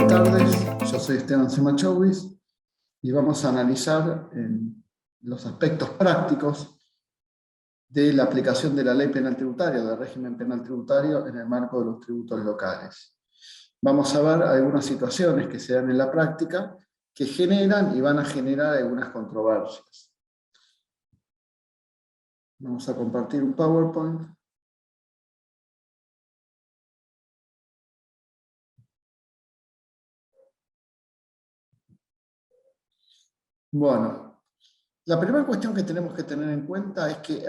Buenas tardes, yo soy Esteban Semachowis y vamos a analizar los aspectos prácticos de la aplicación de la ley penal tributaria, del régimen penal tributario en el marco de los tributos locales. Vamos a ver algunas situaciones que se dan en la práctica que generan y van a generar algunas controversias. Vamos a compartir un PowerPoint. Bueno, la primera cuestión que tenemos que tener en cuenta es que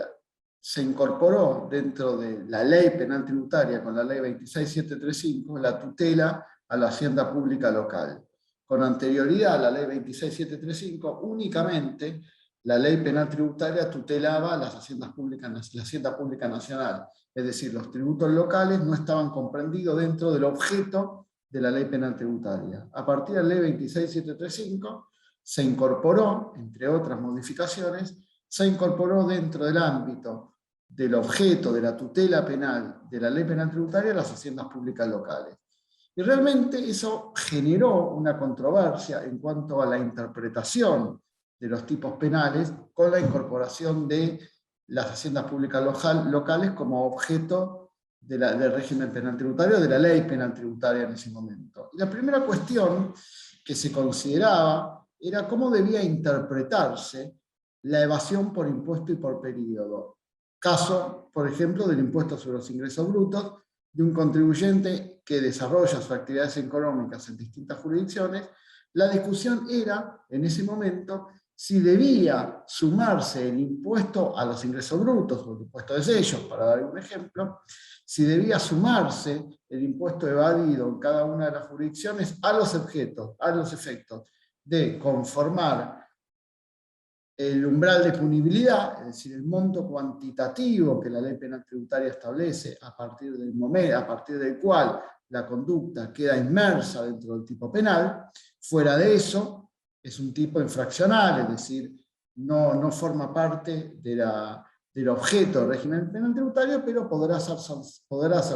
se incorporó dentro de la ley penal tributaria, con la ley 26735, la tutela a la hacienda pública local. Con anterioridad a la ley 26735, únicamente la ley penal tributaria tutelaba las haciendas públicas, la hacienda pública nacional. Es decir, los tributos locales no estaban comprendidos dentro del objeto de la ley penal tributaria. A partir de la ley 26735, se incorporó, entre otras modificaciones, se incorporó dentro del ámbito del objeto de la tutela penal de la ley penal tributaria las haciendas públicas locales. Y realmente eso generó una controversia en cuanto a la interpretación de los tipos penales con la incorporación de las haciendas públicas locales como objeto del régimen penal tributario, de la ley penal tributaria en ese momento. Y la primera cuestión que se consideraba era cómo debía interpretarse la evasión por impuesto y por periodo. Caso, por ejemplo, del impuesto sobre los ingresos brutos de un contribuyente que desarrolla sus actividades económicas en distintas jurisdicciones. La discusión era, en ese momento, si debía sumarse el impuesto a los ingresos brutos, o el impuesto de sellos, para dar un ejemplo, si debía sumarse el impuesto evadido en cada una de las jurisdicciones a los efectos de conformar el umbral de punibilidad, es decir, el monto cuantitativo que la ley penal tributaria establece a partir del cual la conducta queda inmersa dentro del tipo penal. Fuera de eso, es un tipo infraccional, es decir, no forma parte del objeto del régimen penal tributario, pero podrá ser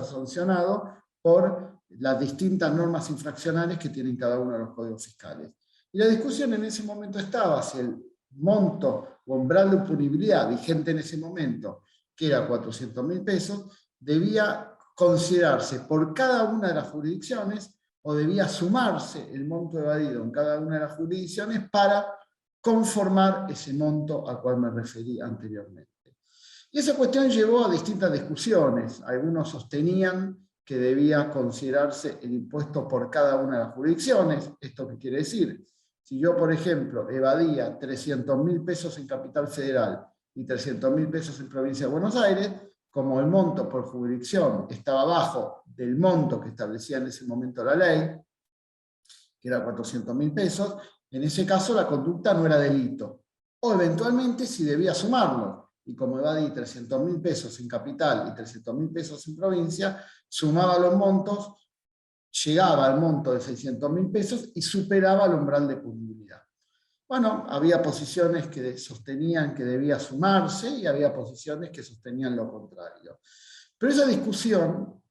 sancionado por las distintas normas infraccionales que tienen cada uno de los códigos fiscales. Y la discusión en ese momento estaba si el monto o umbral de punibilidad vigente en ese momento, que era 400.000 pesos, debía considerarse por cada una de las jurisdicciones o debía sumarse el monto evadido en cada una de las jurisdicciones para conformar ese monto al cual me referí anteriormente. Y esa cuestión llevó a distintas discusiones. Algunos sostenían que debía considerarse el impuesto por cada una de las jurisdicciones. ¿Esto qué quiere decir? Si yo, por ejemplo, evadía 300.000 pesos en Capital Federal y 300.000 pesos en Provincia de Buenos Aires, como el monto por jurisdicción estaba abajo del monto que establecía en ese momento la ley, que era 400.000 pesos, en ese caso la conducta no era delito. O eventualmente si debía sumarlo, y como evadí 300.000 pesos en Capital y 300.000 pesos en Provincia, sumaba los montos, llegaba al monto de 600.000 pesos y superaba el umbral de punibilidad. Bueno, había posiciones que sostenían que debía sumarse y había posiciones que sostenían lo contrario. Pero esa discusión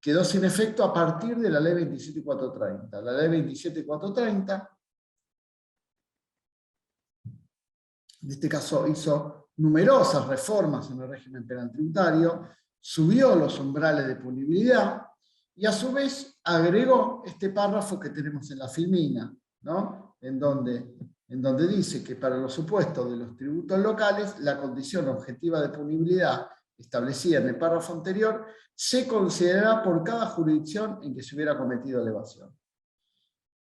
quedó sin efecto a partir de la ley 27430. La ley 27430, en este caso, hizo numerosas reformas en el régimen penal tributario, subió los umbrales de punibilidad, y a su vez agregó este párrafo que tenemos en la filmina, ¿no? en donde dice que para los supuestos de los tributos locales, la condición objetiva de punibilidad establecida en el párrafo anterior se considerará por cada jurisdicción en que se hubiera cometido la evasión.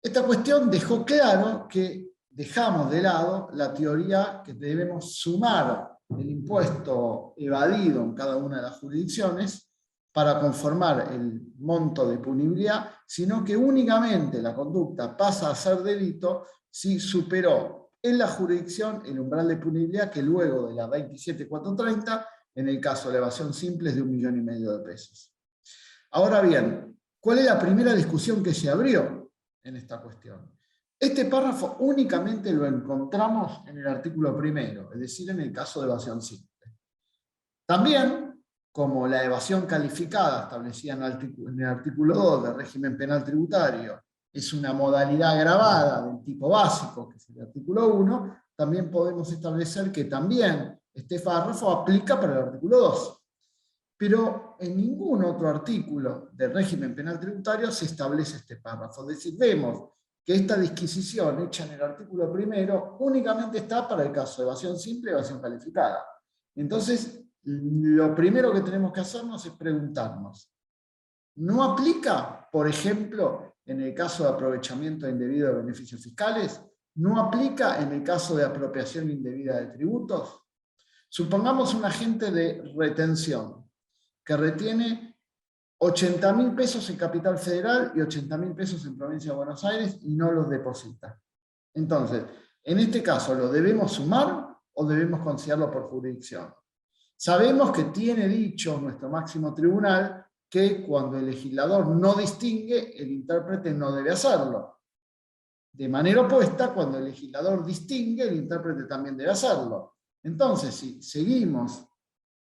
Esta cuestión dejó claro que dejamos de lado la teoría que debemos sumar el impuesto evadido en cada una de las jurisdicciones para conformar el monto de punibilidad, sino que únicamente la conducta pasa a ser delito si superó en la jurisdicción el umbral de punibilidad que luego de la 27430, en el caso de la evasión simple, es de 1,5 millones de pesos. Ahora bien, ¿cuál es la primera discusión que se abrió en esta cuestión? Este párrafo únicamente lo encontramos en el artículo primero, es decir, en el caso de evasión simple. También, como la evasión calificada establecida en el artículo 2 del régimen penal tributario es una modalidad agravada del tipo básico, que es el artículo 1, también podemos establecer que también este párrafo aplica para el artículo 2. Pero en ningún otro artículo del régimen penal tributario se establece este párrafo. Es decir, vemos que esta disquisición hecha en el artículo primero únicamente está para el caso de evasión simple y evasión calificada. Entonces, lo primero que tenemos que hacernos es preguntarnos, ¿no aplica, por ejemplo, en el caso de aprovechamiento indebido de beneficios fiscales? ¿No aplica en el caso de apropiación indebida de tributos? Supongamos un agente de retención que retiene 80.000 pesos en Capital Federal y 80.000 pesos en Provincia de Buenos Aires y no los deposita. Entonces, en este caso, ¿lo debemos sumar o debemos considerarlo por jurisdicción? Sabemos que tiene dicho nuestro máximo tribunal que cuando el legislador no distingue, el intérprete no debe hacerlo. De manera opuesta, cuando el legislador distingue, el intérprete también debe hacerlo. Entonces, si seguimos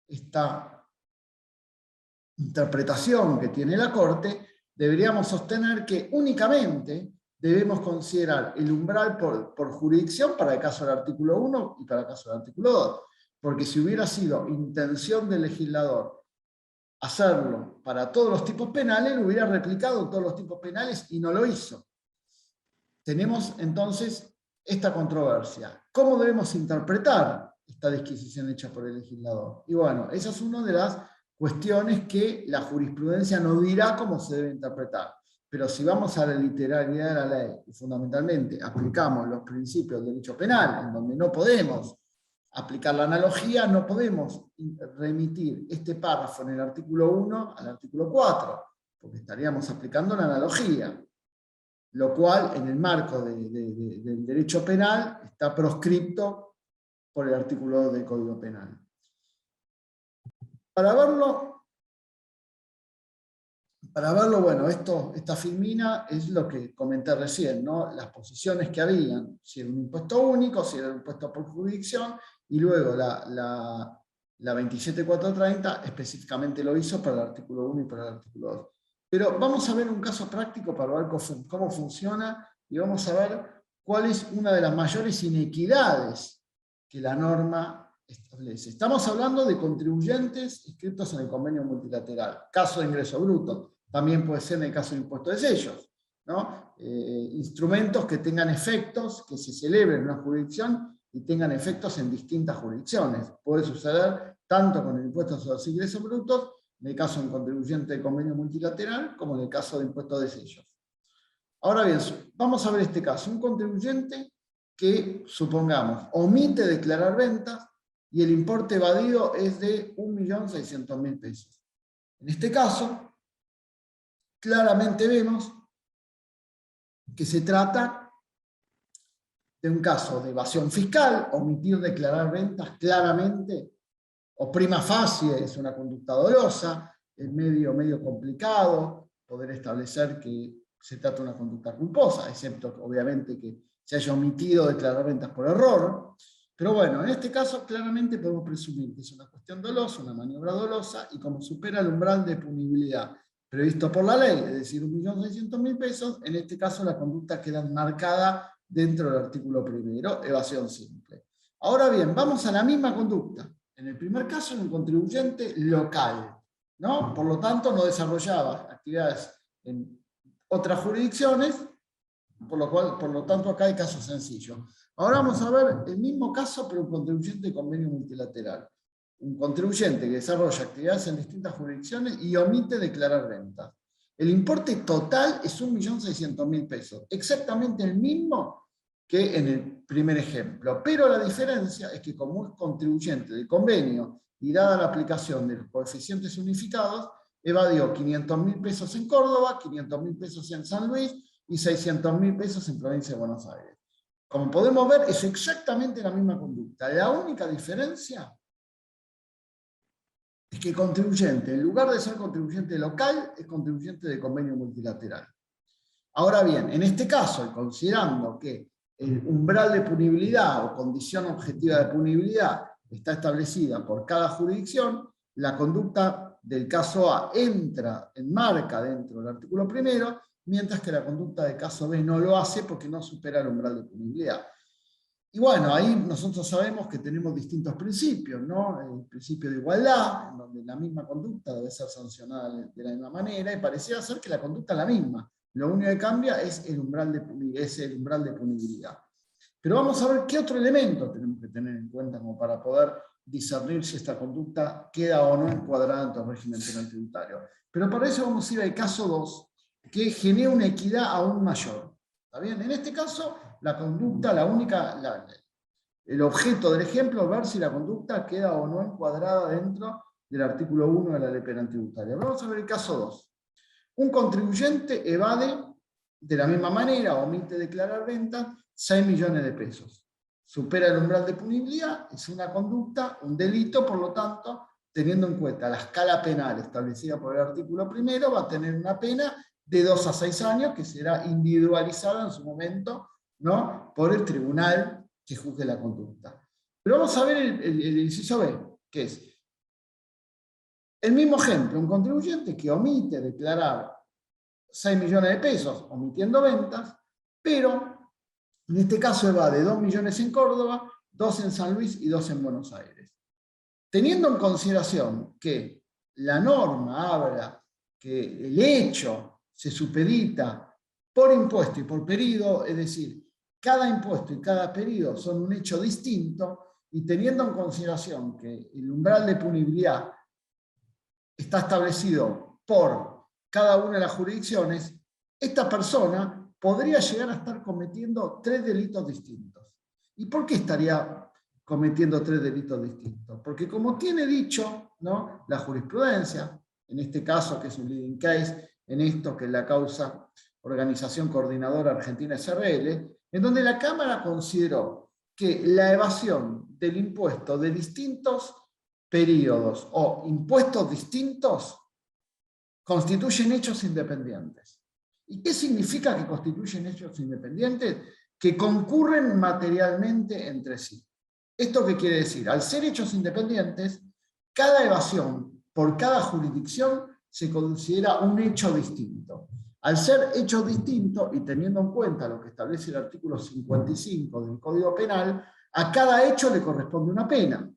esta interpretación que tiene la Corte, deberíamos sostener que únicamente debemos considerar el umbral por jurisdicción para el caso del artículo 1 y para el caso del artículo 2. Porque si hubiera sido intención del legislador hacerlo para todos los tipos penales, lo hubiera replicado en todos los tipos penales y no lo hizo. Tenemos entonces esta controversia. ¿Cómo debemos interpretar esta disquisición hecha por el legislador? Y bueno, esa es una de las cuestiones que la jurisprudencia no dirá cómo se debe interpretar. Pero si vamos a la literalidad de la ley, y fundamentalmente aplicamos los principios del derecho penal, en donde no podemos aplicar la analogía, no podemos remitir este párrafo en el artículo 1 al artículo 4, porque estaríamos aplicando la analogía, lo cual en el marco del derecho penal está proscripto por el artículo 2 del Código Penal. Para verlo, bueno, esta filmina es lo que comenté recién, ¿no? Las posiciones que habían, si era un impuesto único, si era un impuesto por jurisdicción, y luego la 27430 específicamente lo hizo para el artículo 1 y para el artículo 2. Pero vamos a ver un caso práctico para ver cómo funciona, y vamos a ver cuál es una de las mayores inequidades que la norma establece. Estamos hablando de contribuyentes inscritos en el convenio multilateral. Caso de ingreso bruto, también puede ser en el caso de impuesto de sellos, ¿no? Instrumentos que tengan efectos, que se celebren en una jurisdicción y tengan efectos en distintas jurisdicciones. Puede suceder tanto con el impuesto sobre los ingresos brutos, en el caso de un contribuyente de convenio multilateral, como en el caso de impuesto de sellos. Ahora bien, vamos a ver este caso. Un contribuyente que, supongamos, omite declarar ventas y el importe evadido es de 1.600.000 pesos. En este caso, claramente vemos que se trata de un caso de evasión fiscal, omitir declarar ventas claramente, o prima facie es una conducta dolosa, es medio complicado poder establecer que se trata de una conducta culposa, excepto obviamente que se haya omitido declarar ventas por error. Pero bueno, en este caso claramente podemos presumir que es una cuestión dolosa, una maniobra dolosa, y como supera el umbral de punibilidad previsto por la ley, es decir, 1.600.000 pesos, en este caso la conducta queda enmarcada dentro del artículo primero, evasión simple. Ahora bien, vamos a la misma conducta. En el primer caso, en un contribuyente local, ¿no? Por lo tanto, no desarrollaba actividades en otras jurisdicciones, por lo tanto acá hay caso sencillo. Ahora vamos a ver el mismo caso, pero un contribuyente de convenio multilateral. Un contribuyente que desarrolla actividades en distintas jurisdicciones y omite declarar ventas. El importe total es 1.600.000 pesos, exactamente el mismo que en el primer ejemplo, pero la diferencia es que como es contribuyente del convenio y dada la aplicación de los coeficientes unificados, evadió 500.000 pesos en Córdoba, 500.000 pesos en San Luis y 600.000 pesos en Provincia de Buenos Aires. Como podemos ver, es exactamente la misma conducta. La única diferencia es que el contribuyente, en lugar de ser contribuyente local, es contribuyente de convenio multilateral. Ahora bien, en este caso, considerando que el umbral de punibilidad o condición objetiva de punibilidad está establecida por cada jurisdicción, la conducta del caso A enmarca dentro del artículo primero, mientras que la conducta de caso B no lo hace porque no supera el umbral de punibilidad. Y bueno, ahí nosotros sabemos que tenemos distintos principios, ¿no? El principio de igualdad, en donde la misma conducta debe ser sancionada de la misma manera, y pareciera ser que la conducta es la misma. Lo único que cambia es el umbral de punibilidad. Pero vamos a ver qué otro elemento tenemos que tener en cuenta como para poder discernir si esta conducta queda o no encuadrada dentro del régimen penal tributario. Pero para eso vamos a ir al caso 2, que genera una equidad aún mayor. ¿Está bien? En este caso, la conducta, el objeto del ejemplo es ver si la conducta queda o no encuadrada dentro del artículo 1 de la Ley Penal Tributaria. Vamos a ver el caso 2. Un contribuyente evade de la misma manera, omite declarar ventas, 6 millones de pesos. Supera el umbral de punibilidad, es una conducta, un delito, por lo tanto, teniendo en cuenta la escala penal establecida por el artículo primero, va a tener una pena de 2 a 6 años, que será individualizada en su momento, ¿no?, por el tribunal que juzgue la conducta. Pero vamos a ver el inciso B, que es el mismo ejemplo, un contribuyente que omite declarar 6 millones de pesos, omitiendo ventas, pero en este caso evade 2 millones en Córdoba, 2 en San Luis y 2 en Buenos Aires. Teniendo en consideración que la norma habla que el hecho se supedita por impuesto y por periodo, es decir, cada impuesto y cada periodo son un hecho distinto, y teniendo en consideración que el umbral de punibilidad está establecido por cada una de las jurisdicciones, esta persona podría llegar a estar cometiendo 3 delitos distintos. ¿Y por qué estaría cometiendo 3 delitos distintos? Porque como tiene dicho, ¿no?, la jurisprudencia, en este caso que es un leading case, en esto que es la causa Organización Coordinadora Argentina SRL, en donde la Cámara consideró que la evasión del impuesto de distintos periodos o impuestos distintos constituyen hechos independientes. ¿Y qué significa que constituyen hechos independientes? Que concurren materialmente entre sí. ¿Esto qué quiere decir? Al ser hechos independientes, cada evasión por cada jurisdicción se considera un hecho distinto. Al ser hechos distintos, y teniendo en cuenta lo que establece el artículo 55 del Código Penal, a cada hecho le corresponde una pena.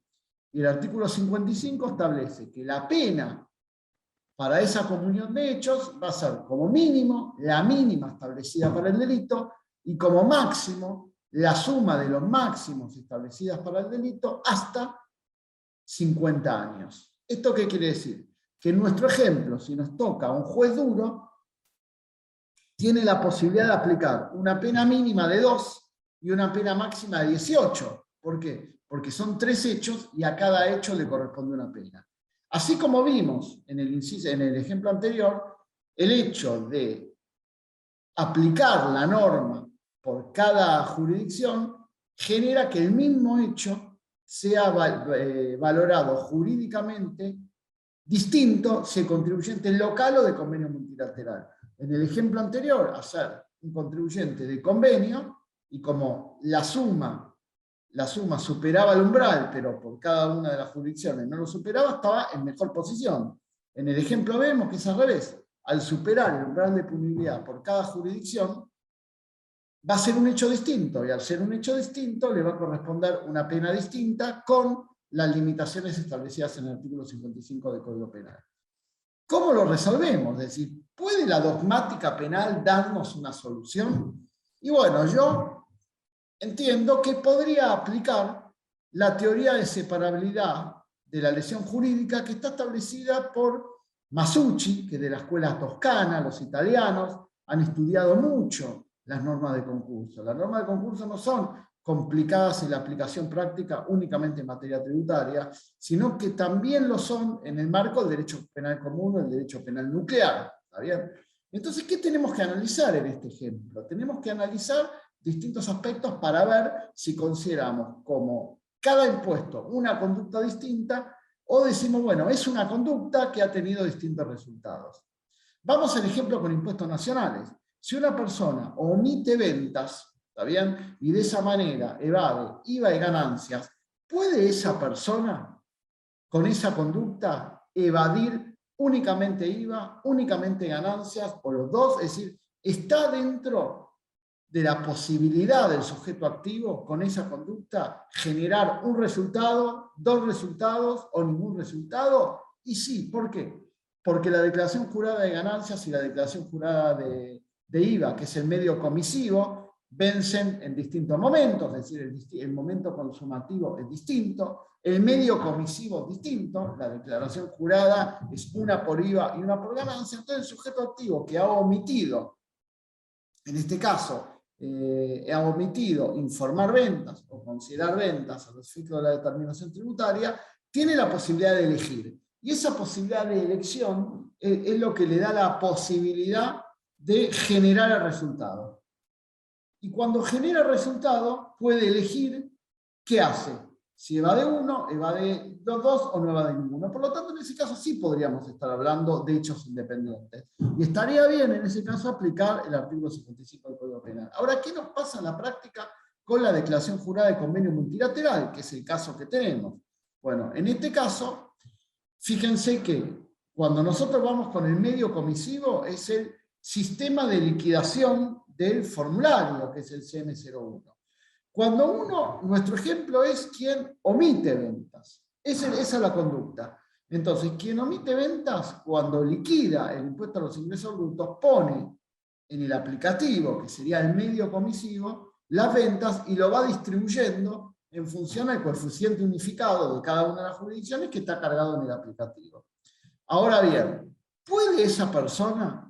Y el artículo 55 establece que la pena para esa comunión de hechos va a ser como mínimo la mínima establecida para el delito, y como máximo la suma de los máximos establecidas para el delito hasta 50 años. ¿Esto qué quiere decir? Que en nuestro ejemplo, si nos toca un juez duro, tiene la posibilidad de aplicar una pena mínima de 2 y una pena máxima de 18. ¿Por qué? Porque son 3 hechos y a cada hecho le corresponde una pena. Así como vimos en el ejemplo anterior, el hecho de aplicar la norma por cada jurisdicción genera que el mismo hecho sea valorado jurídicamente distinto si el contribuyente es local o de convenio multilateral. En el ejemplo anterior, hacer un contribuyente de convenio, y como la suma superaba el umbral, pero por cada una de las jurisdicciones no lo superaba, estaba en mejor posición. En el ejemplo vemos que es al revés. Al superar el umbral de punibilidad por cada jurisdicción, va a ser un hecho distinto, y al ser un hecho distinto le va a corresponder una pena distinta con las limitaciones establecidas en el artículo 55 del Código Penal. ¿Cómo lo resolvemos? Es decir, ¿puede la dogmática penal darnos una solución? Y bueno, yo entiendo que podría aplicar la teoría de separabilidad de la lesión jurídica que está establecida por Masucci, que de la escuela toscana, los italianos, han estudiado mucho las normas de concurso. Las normas de concurso no son complicadas en la aplicación práctica únicamente en materia tributaria, sino que también lo son en el marco del derecho penal común o el derecho penal nuclear. ¿Está bien? Entonces, ¿qué tenemos que analizar en este ejemplo? Tenemos que analizar distintos aspectos para ver si consideramos como cada impuesto una conducta distinta, o decimos, bueno, es una conducta que ha tenido distintos resultados. Vamos al ejemplo con impuestos nacionales. Si una persona omite ventas, ¿está bien?, y de esa manera evade IVA y ganancias, ¿puede esa persona con esa conducta evadir únicamente IVA, únicamente ganancias, o los dos? Es decir, está dentro de la posibilidad del sujeto activo con esa conducta generar un resultado, dos resultados o ningún resultado. Y sí, ¿por qué? Porque la declaración jurada de ganancias y la declaración jurada de IVA, que es el medio comisivo, vencen en distintos momentos, es decir, el momento consumativo es distinto, el medio comisivo es distinto, la declaración jurada es una por IVA y una por ganancia. Entonces el sujeto activo que ha omitido, en este caso, ha omitido informar ventas o considerar ventas a los efectos de la determinación tributaria, tiene la posibilidad de elegir. Y esa posibilidad de elección es lo que le da la posibilidad de generar el resultado. Y cuando genera el resultado, puede elegir qué hace. Si evade uno, evade los dos o no evade ninguno. Por lo tanto, en ese caso sí podríamos estar hablando de hechos independientes. Y estaría bien en ese caso aplicar el artículo 55 del Código Penal. Ahora, ¿qué nos pasa en la práctica con la declaración jurada de convenio multilateral? Que es el caso que tenemos. Bueno, en este caso, fíjense que cuando nosotros vamos con el medio comisivo es el sistema de liquidación del formulario, que es el CM01. Cuando nuestro ejemplo es quien omite ventas. Esa es la conducta. Entonces, quien omite ventas, cuando liquida el impuesto a los ingresos brutos, pone en el aplicativo, que sería el medio comisivo, las ventas y lo va distribuyendo en función al coeficiente unificado de cada una de las jurisdicciones que está cargado en el aplicativo. Ahora bien, ¿puede esa persona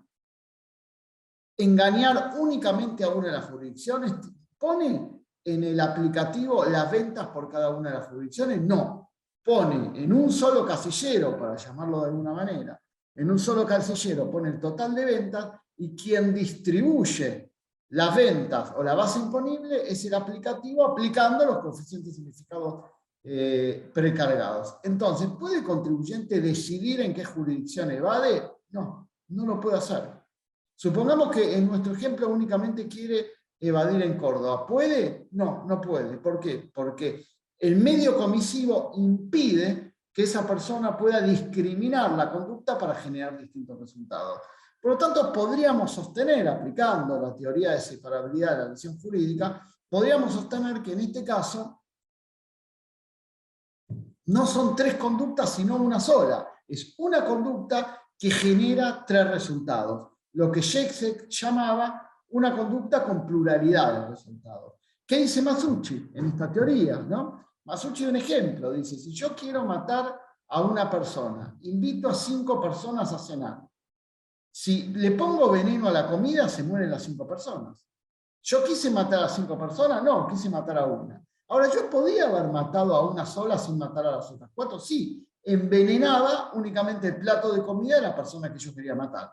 engañar únicamente a una de las jurisdicciones? ¿Pone en el aplicativo las ventas por cada una de las jurisdicciones? No. Pone en un solo casillero, para llamarlo de alguna manera, en un solo casillero pone el total de ventas y quien distribuye las ventas o la base imponible es el aplicativo aplicando los coeficientes unificados precargados. Entonces, ¿puede el contribuyente decidir en qué jurisdicción evade? No, no lo puede hacer. Supongamos que en nuestro ejemplo únicamente quiere evadir en Córdoba. ¿Puede? No, no puede. ¿Por qué? Porque el medio comisivo impide que esa persona pueda discriminar la conducta para generar distintos resultados. Por lo tanto, podríamos sostener, aplicando la teoría de separabilidad de la elección jurídica, podríamos sostener que en este caso no son tres conductas, sino una sola. Es una conducta que genera tres resultados. Lo que Jacek llamaba una conducta con pluralidad de resultados. ¿Qué dice Masucci en esta teoría? ¿No? Masucci da un ejemplo, dice, si yo quiero matar a una persona, invito a 5 personas a cenar. Si le pongo veneno a la comida, se mueren las 5 personas. ¿Yo quise matar a 5 personas? No, quise matar a una. Ahora, ¿yo podía haber matado a una sola sin matar a las otras 4? Sí, envenenaba únicamente el plato de comida de la persona que yo quería matar.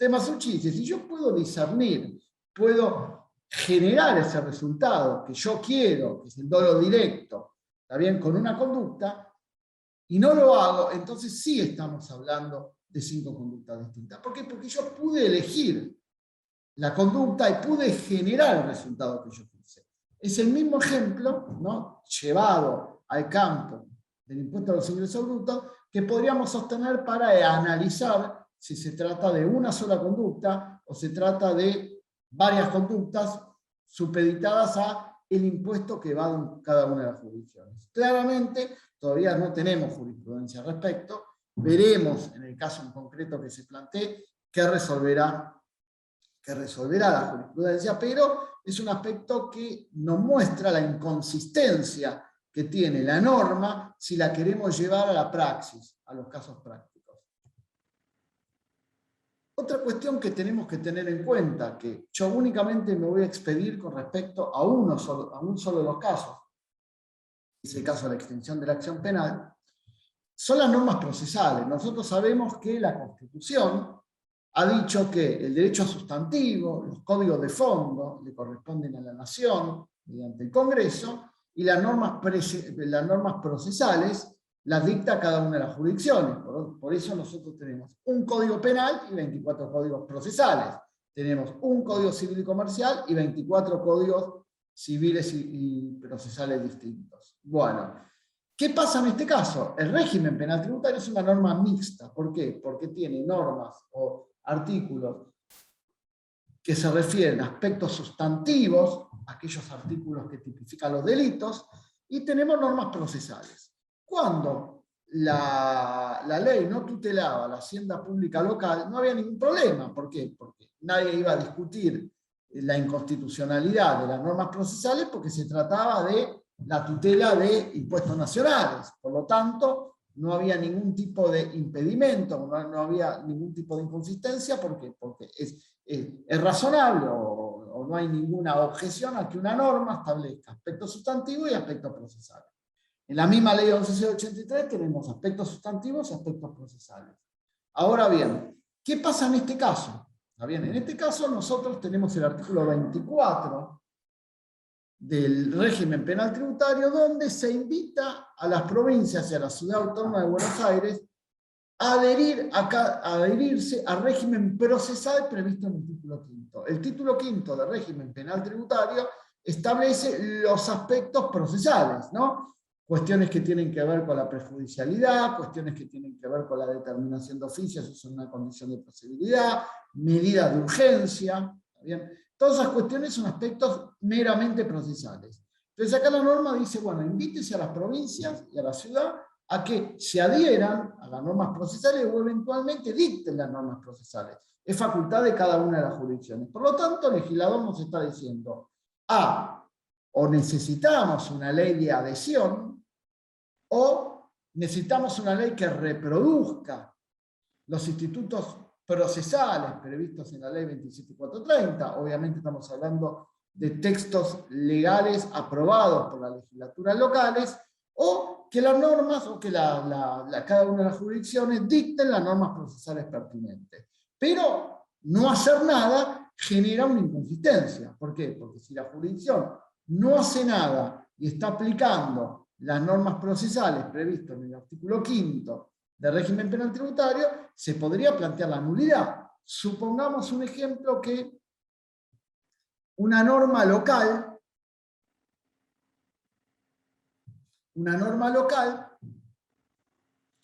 Masucci dice, si yo puedo discernir, puedo generar ese resultado que yo quiero, que es el dolo directo, ¿está bien? Con una conducta, y no lo hago, entonces sí estamos hablando de 5 conductas distintas. ¿Por qué? Porque yo pude elegir la conducta y pude generar el resultado que yo quise. Es el mismo ejemplo, ¿no?, llevado al campo del impuesto a los ingresos brutos, que podríamos sostener para analizar si se trata de una sola conducta o se trata de varias conductas supeditadas a el impuesto que va en cada una de las jurisdicciones. Claramente, todavía no tenemos jurisprudencia al respecto. Veremos en el caso en concreto que se plantee qué resolverá la jurisprudencia, pero es un aspecto que nos muestra la inconsistencia que tiene la norma si la queremos llevar a la praxis, a los casos prácticos. Otra cuestión que tenemos que tener en cuenta, que yo únicamente me voy a expedir con respecto a un solo de los casos, es el caso de la extinción de la acción penal, son las normas procesales. Nosotros sabemos que la Constitución ha dicho que el derecho sustantivo, los códigos de fondo, le corresponden a la Nación mediante el Congreso, y las normas procesales las dicta cada una de las jurisdicciones. Por eso nosotros tenemos un código penal y 24 códigos procesales. Tenemos un código civil y comercial y 24 códigos civiles y procesales distintos. Bueno, ¿qué pasa en este caso? El régimen penal tributario es una norma mixta. ¿Por qué? Porque tiene normas o artículos que se refieren a aspectos sustantivos, aquellos artículos que tipifican los delitos, y tenemos normas procesales. Cuando la ley no tutelaba la hacienda pública local, no había ningún problema. ¿Por qué? Porque nadie iba a discutir la inconstitucionalidad de las normas procesales porque se trataba de la tutela de impuestos nacionales. Por lo tanto, no había ningún tipo de impedimento, no había ningún tipo de inconsistencia, porque es razonable o no hay ninguna objeción a que una norma establezca aspectos sustantivos y aspectos procesales. En la misma ley 1183 tenemos aspectos sustantivos y aspectos procesales. Ahora bien, ¿qué pasa en este caso? ¿Está bien? En este caso nosotros tenemos el artículo 24 del régimen penal tributario, donde se invita a las provincias y a la Ciudad Autónoma de Buenos Aires a adherirse al régimen procesal previsto en el título quinto. El título quinto del régimen penal tributario establece los aspectos procesales, ¿no? Cuestiones que tienen que ver con la prejudicialidad, cuestiones que tienen que ver con la determinación de oficio, si es una condición de procedibilidad, medidas de urgencia, ¿está bien? Todas esas cuestiones son aspectos meramente procesales. Entonces acá la norma dice, bueno, invítese a las provincias y a la ciudad a que se adhieran a las normas procesales o eventualmente dicten las normas procesales. Es facultad de cada una de las jurisdicciones. Por lo tanto, el legislador nos está diciendo, o necesitamos una ley de adhesión, o necesitamos una ley que reproduzca los institutos procesales previstos en la ley 27430. Obviamente estamos hablando de textos legales aprobados por las legislaturas locales, o que las normas, o que cada una de las jurisdicciones dicten las normas procesales pertinentes. Pero no hacer nada genera una inconsistencia. ¿Por qué? Porque si la jurisdicción no hace nada y está aplicando las normas procesales previstas en el artículo quinto del régimen penal tributario, se podría plantear la nulidad. Supongamos un ejemplo que una norma local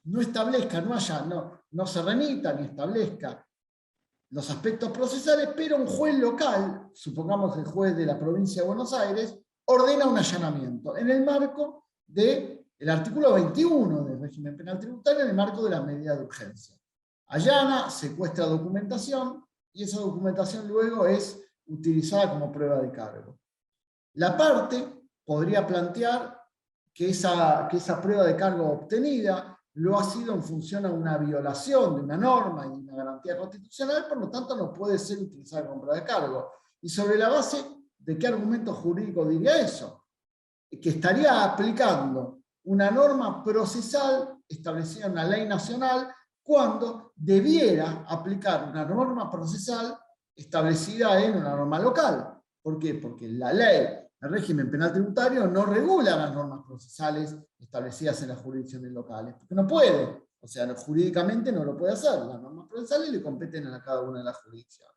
no establezca, no se remita ni establezca los aspectos procesales, pero un juez local, supongamos el juez de la provincia de Buenos Aires, ordena un allanamiento en el marco del artículo 21 del régimen penal tributario, en el marco de la medida de urgencia. Allana, secuestra documentación, y esa documentación luego es utilizada como prueba de cargo. La parte podría plantear que esa prueba de cargo obtenida lo ha sido en función a una violación de una norma y una garantía constitucional, por lo tanto no puede ser utilizada como prueba de cargo. ¿Y sobre la base de qué argumento jurídico diría eso? Que estaría aplicando una norma procesal establecida en una ley nacional cuando debiera aplicar una norma procesal establecida en una norma local. ¿Por qué? Porque la ley, el régimen penal tributario, no regula las normas procesales establecidas en las jurisdicciones locales, porque no puede, o sea, jurídicamente no lo puede hacer, las normas procesales le competen a cada una de las jurisdicciones.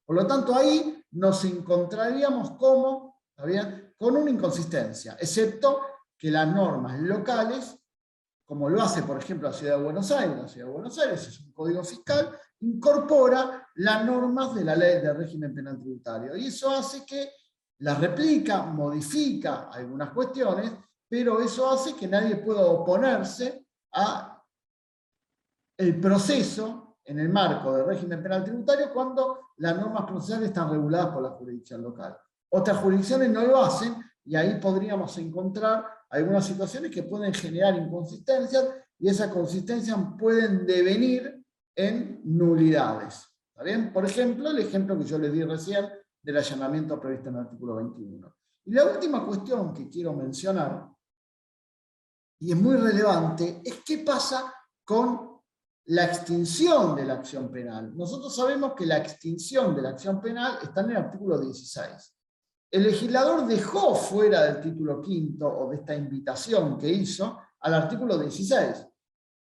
Por lo tanto, ahí nos encontraríamos con una inconsistencia, excepto que las normas locales, como lo hace, por ejemplo, la Ciudad de Buenos Aires, la Ciudad de Buenos Aires es un código fiscal, incorpora las normas de la ley del régimen penal tributario, y eso hace que las replica, modifica algunas cuestiones, pero eso hace que nadie pueda oponerse a el proceso en el marco del régimen penal tributario cuando las normas procesales están reguladas por la jurisdicción local. Otras jurisdicciones no lo hacen, y ahí podríamos encontrar algunas situaciones que pueden generar inconsistencias, y esas consistencias pueden devenir en nulidades. ¿Está bien? Por ejemplo, el ejemplo que yo les di recién del allanamiento previsto en el artículo 21. Y la última cuestión que quiero mencionar, y es muy relevante, es qué pasa con la extinción de la acción penal. Nosotros sabemos que la extinción de la acción penal está en el artículo 16. El legislador dejó fuera del título quinto, o de esta invitación que hizo, al artículo 16.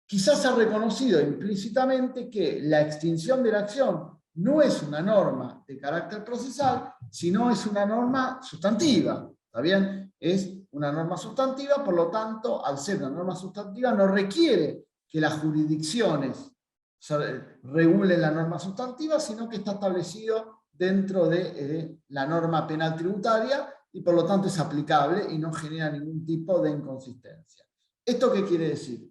Quizás ha reconocido implícitamente que la extinción de la acción no es una norma de carácter procesal, sino es una norma sustantiva. ¿Está bien? Es una norma sustantiva, por lo tanto, al ser una norma sustantiva, no requiere que las jurisdicciones regulen la norma sustantiva, sino que está establecido dentro de la norma penal tributaria y por lo tanto es aplicable y no genera ningún tipo de inconsistencia. ¿Esto qué quiere decir?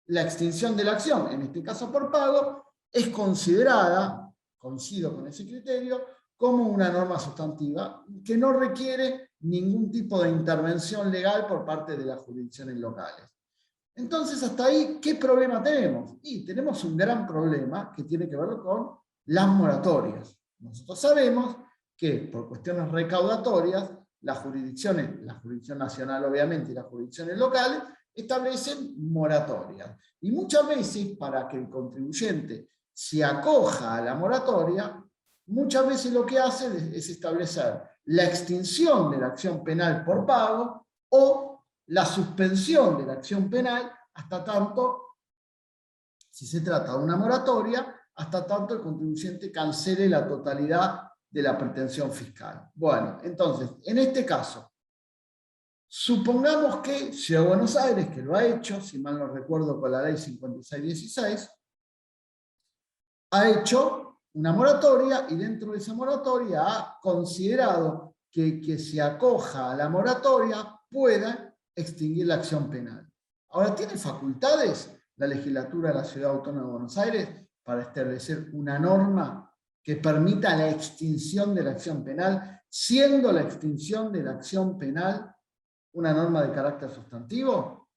La extinción de la acción, en este caso por pago, es considerada, coincido con ese criterio, como una norma sustantiva que no requiere ningún tipo de intervención legal por parte de las jurisdicciones locales. Entonces, hasta ahí, ¿qué problema tenemos? Y tenemos un gran problema que tiene que ver con las moratorias. Nosotros sabemos que por cuestiones recaudatorias, la jurisdicción nacional obviamente y las jurisdicciones locales, establecen moratorias. Y muchas veces, para que el contribuyente se acoja a la moratoria, muchas veces lo que hace es establecer la extinción de la acción penal por pago o la suspensión de la acción penal hasta tanto, si se trata de una moratoria, hasta tanto el contribuyente cancele la totalidad de la pretensión fiscal. Bueno, entonces, en este caso, supongamos que Ciudad de Buenos Aires, que lo ha hecho, si mal no recuerdo con la ley 5616, ha hecho una moratoria y dentro de esa moratoria ha considerado que se acoja a la moratoria pueda extinguir la acción penal. Ahora, ¿tiene facultades la legislatura de la Ciudad Autónoma de Buenos Aires para establecer una norma que permita la extinción de la acción penal, siendo la extinción de la acción penal una norma de carácter sustantivo?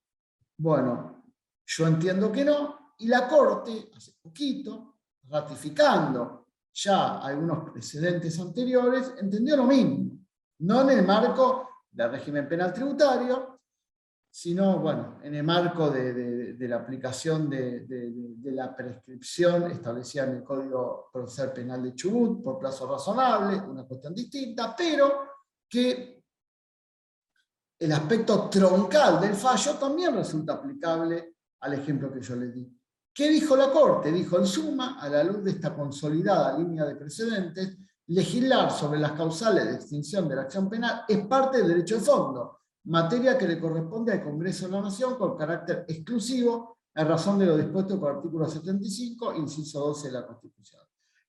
Bueno, yo entiendo que no, y la Corte, hace poquito, ratificando ya algunos precedentes anteriores, entendió lo mismo, no en el marco del régimen penal tributario, sino, bueno, en el marco de la aplicación de la prescripción establecida en el Código Procesal Penal de Chubut por plazo razonable, una cuestión distinta, pero que el aspecto troncal del fallo también resulta aplicable al ejemplo que yo les di. ¿Qué dijo la Corte? Dijo, en suma, a la luz de esta consolidada línea de precedentes, legislar sobre las causales de extinción de la acción penal es parte del derecho de fondo, materia que le corresponde al Congreso de la Nación con carácter exclusivo en razón de lo dispuesto por el artículo 75, inciso 12 de la Constitución.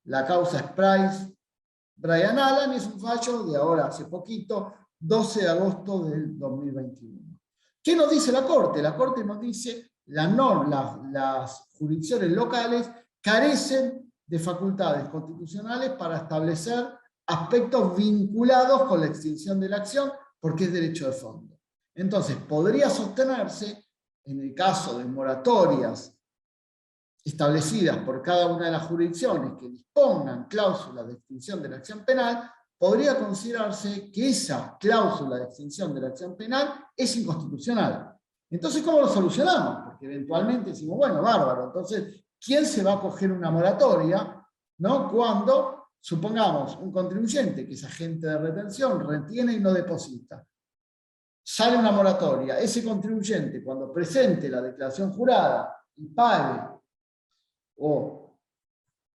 La causa es Brian Allen, es un fallo de ahora hace poquito, 12 de agosto del 2021. ¿Qué nos dice la Corte? La Corte nos dice las jurisdicciones locales carecen de facultades constitucionales para establecer aspectos vinculados con la extinción de la acción porque es derecho de fondo. Entonces, podría sostenerse, en el caso de moratorias establecidas por cada una de las jurisdicciones que dispongan cláusulas de extinción de la acción penal, podría considerarse que esa cláusula de extinción de la acción penal es inconstitucional. Entonces, ¿cómo lo solucionamos? Porque eventualmente decimos, bueno, bárbaro, entonces, ¿quién se va a coger una moratoria, ¿no? Cuando, supongamos, un contribuyente que es agente de retención, retiene y no deposita. Sale una moratoria. Ese contribuyente, cuando presente la declaración jurada y pague o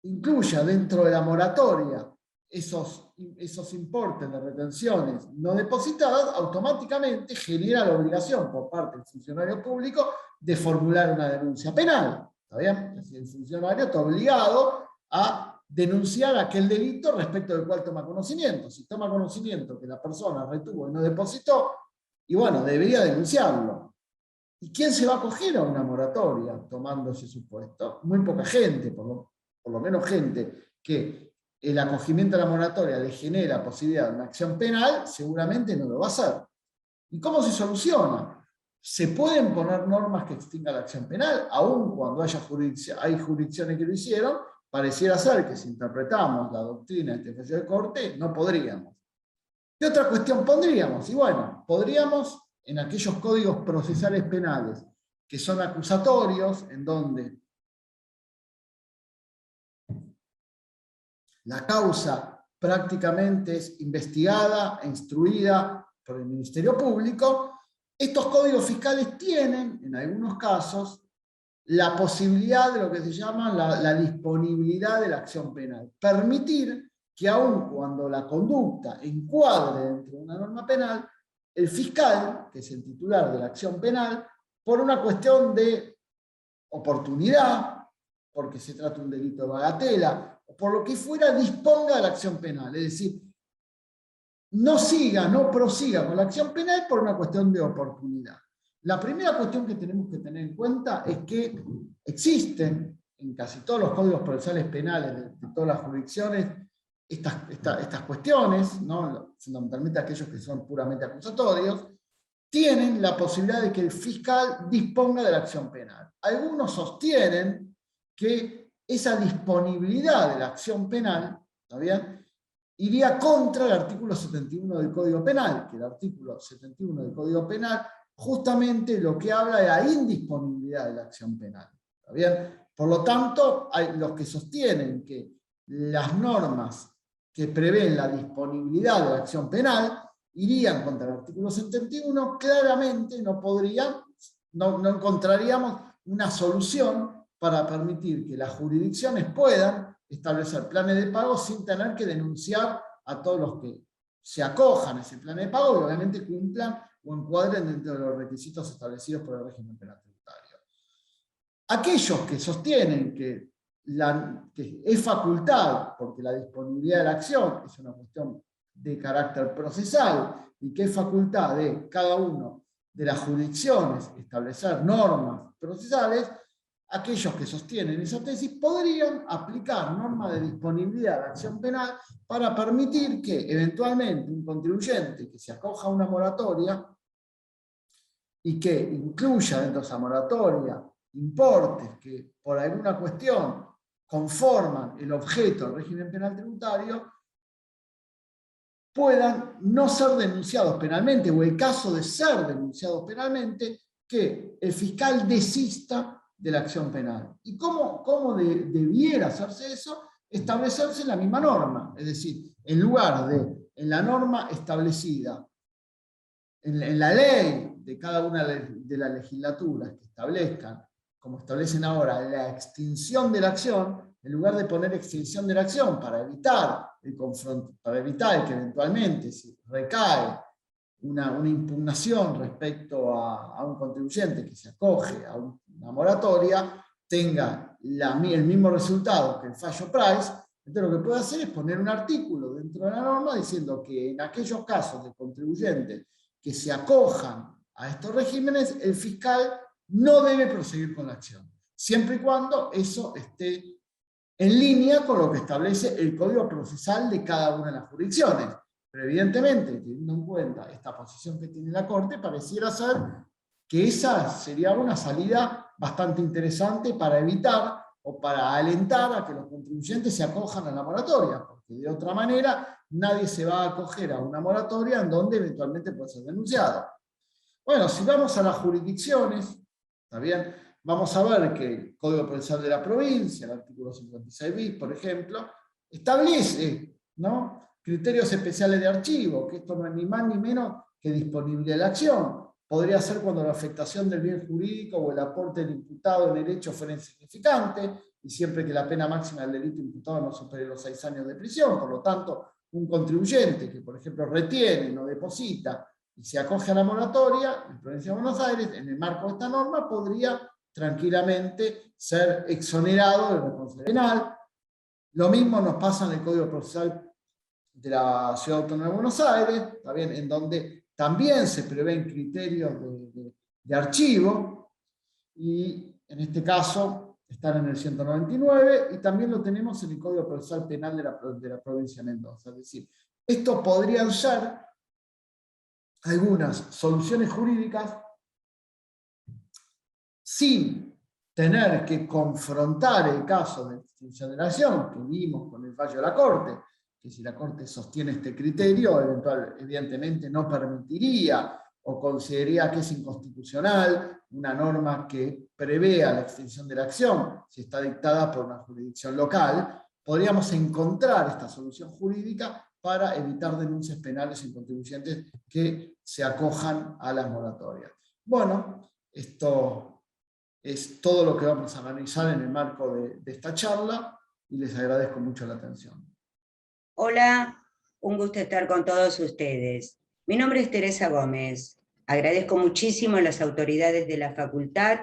incluya dentro de la moratoria esos importes de retenciones no depositadas, automáticamente genera la obligación por parte del funcionario público de formular una denuncia penal. ¿Está bien? El funcionario está obligado a denunciar aquel delito respecto del cual toma conocimiento. Si toma conocimiento que la persona retuvo y no depositó, y bueno, debería denunciarlo. ¿Y quién se va a acoger a una moratoria tomando ese supuesto? Muy poca gente, por lo menos gente que el acogimiento a la moratoria le genera posibilidad de una acción penal, seguramente no lo va a hacer. ¿Y cómo se soluciona? ¿Se pueden poner normas que extingan la acción penal? Aun cuando hay jurisdicciones que lo hicieron, pareciera ser que si interpretamos la doctrina de este fallo de Corte, no podríamos. ¿Qué otra cuestión pondríamos? Y bueno, podríamos en aquellos códigos procesales penales que son acusatorios, en donde la causa prácticamente es investigada e instruida por el Ministerio Público, estos códigos fiscales tienen, en algunos casos, la posibilidad de lo que se llama la disponibilidad de la acción penal. Permitir que aun cuando la conducta encuadre dentro de una norma penal, el fiscal, que es el titular de la acción penal, por una cuestión de oportunidad, porque se trata de un delito de bagatela, o por lo que fuera, disponga de la acción penal. Es decir, no prosiga con la acción penal por una cuestión de oportunidad. La primera cuestión que tenemos que tener en cuenta es que existen en casi todos los códigos procesales penales de todas las jurisdicciones estas cuestiones, ¿no? Fundamentalmente aquellos que son puramente acusatorios, tienen la posibilidad de que el fiscal disponga de la acción penal. Algunos sostienen que esa disponibilidad de la acción penal, ¿está bien?, iría contra el artículo 71 del Código Penal, que el artículo 71 del Código Penal justamente lo que habla de la indisponibilidad de la acción penal. ¿Está bien? Por lo tanto, hay los que sostienen que las normas que prevén la disponibilidad de la acción penal irían contra el artículo 71, claramente no encontraríamos una solución para permitir que las jurisdicciones puedan establecer planes de pago sin tener que denunciar a todos los que se acojan a ese plan de pago y obviamente cumplan o encuadren dentro de los requisitos establecidos por el régimen penal tributario. Aquellos que sostienen que es facultad, porque la disponibilidad de la acción es una cuestión de carácter procesal, y que es facultad de cada una de las jurisdicciones establecer normas procesales, aquellos que sostienen esa tesis podrían aplicar normas de disponibilidad de la acción penal para permitir que eventualmente un contribuyente que se acoja a una moratoria y que incluya dentro de esa moratoria importes que por alguna cuestión conforman el objeto del régimen penal tributario, puedan no ser denunciados penalmente, o el caso de ser denunciados penalmente, que el fiscal desista de la acción penal. ¿Y cómo debiera hacerse eso? Establecerse en la misma norma, es decir, en lugar de en la norma establecida, en la ley de cada una de las legislaturas que establezcan, como establecen ahora, la extinción de la acción, en lugar de poner extinción de la acción para evitar el confronto, para evitar que eventualmente si recae una impugnación respecto a un contribuyente que se acoge a una moratoria, tenga el mismo resultado que el fallo Price, entonces lo que puede hacer es poner un artículo dentro de la norma diciendo que en aquellos casos de contribuyentes que se acojan a estos regímenes, el fiscal no debe proseguir con la acción, siempre y cuando eso esté en línea con lo que establece el Código Procesal de cada una de las jurisdicciones. Pero evidentemente, teniendo en cuenta esta posición que tiene la Corte, pareciera ser que esa sería una salida bastante interesante para evitar o para alentar a que los contribuyentes se acojan a la moratoria, porque de otra manera nadie se va a acoger a una moratoria en donde eventualmente puede ser denunciado. Bueno, si vamos a las jurisdicciones, ¿está bien? Vamos a ver que el Código Procesal de la Provincia, el artículo 56 bis, por ejemplo, establece, ¿no?, criterios especiales de archivo, que esto no es ni más ni menos que disponibilidad de la acción. Podría ser cuando la afectación del bien jurídico o el aporte del imputado en el hecho fuera insignificante, y siempre que la pena máxima del delito imputado no supere los 6 años de prisión. Por lo tanto, un contribuyente que, por ejemplo, retiene, no deposita y se acoge a la moratoria, en Provincia de Buenos Aires, en el marco de esta norma, podría tranquilamente ser exonerado de responsabilidad penal. Lo mismo nos pasa en el Código Procesal de la Ciudad Autónoma de Buenos Aires, ¿está bien?, en donde también se prevén criterios de archivo, y en este caso están en el 199, y también lo tenemos en el Código Procesal Penal de la Provincia de Mendoza. Es decir, estos podrían ser algunas soluciones jurídicas sin tener que confrontar el caso de extinción de la acción, que vimos con el fallo de la Corte, que si la Corte sostiene este criterio, evidentemente no permitiría o consideraría que es inconstitucional una norma que prevea la extinción de la acción, si está dictada por una jurisdicción local. Podríamos encontrar esta solución jurídica para evitar denuncias penales en contribuyentes que se acojan a las moratorias. Bueno, esto es todo lo que vamos a analizar en el marco de esta charla, y les agradezco mucho la atención. Hola, un gusto estar con todos ustedes. Mi nombre es Teresa Gómez. Agradezco muchísimo a las autoridades de la facultad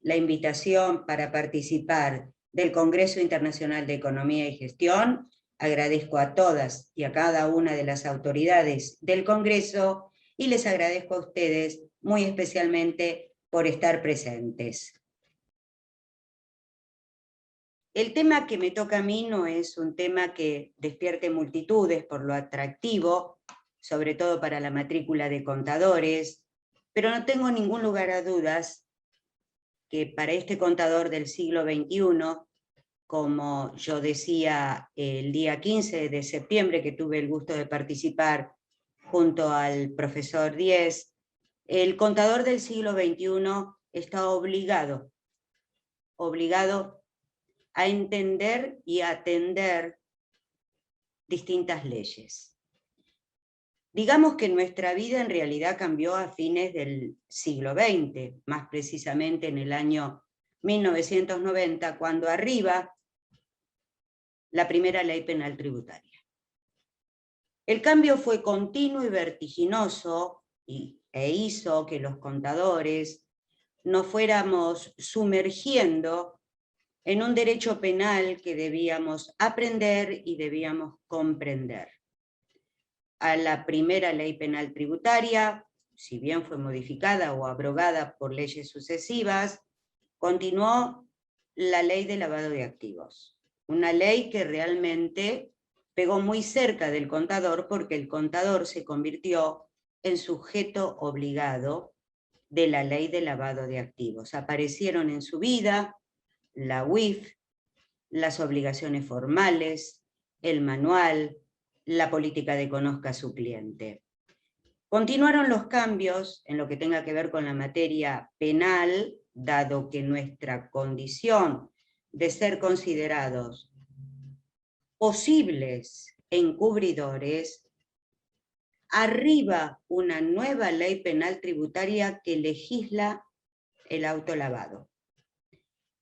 la invitación para participar del Congreso Internacional de Economía y Gestión. Agradezco a todas y a cada una de las autoridades del Congreso y les agradezco a ustedes muy especialmente por estar presentes. El tema que me toca a mí no es un tema que despierte multitudes por lo atractivo, sobre todo para la matrícula de contadores, pero no tengo ningún lugar a dudas que para este contador del siglo XXI, como yo decía el día 15 de septiembre, que tuve el gusto de participar junto al profesor Díez, el contador del siglo XXI está obligado a entender y a atender distintas leyes. Digamos que nuestra vida en realidad cambió a fines del siglo XX, más precisamente en el año 1990, cuando arriba la primera ley penal tributaria. El cambio fue continuo y vertiginoso e hizo que los contadores nos fuéramos sumergiendo en un derecho penal que debíamos aprender y debíamos comprender. A la primera ley penal tributaria, si bien fue modificada o abrogada por leyes sucesivas, continuó la ley de lavado de activos. Una ley que realmente pegó muy cerca del contador porque el contador se convirtió en sujeto obligado de la ley de lavado de activos. Aparecieron en su vida la UIF, las obligaciones formales, el manual, la política de conozca a su cliente. Continuaron los cambios en lo que tenga que ver con la materia penal, dado que nuestra condición de ser considerados posibles encubridores, arriba una nueva ley penal tributaria que legisla el autolavado.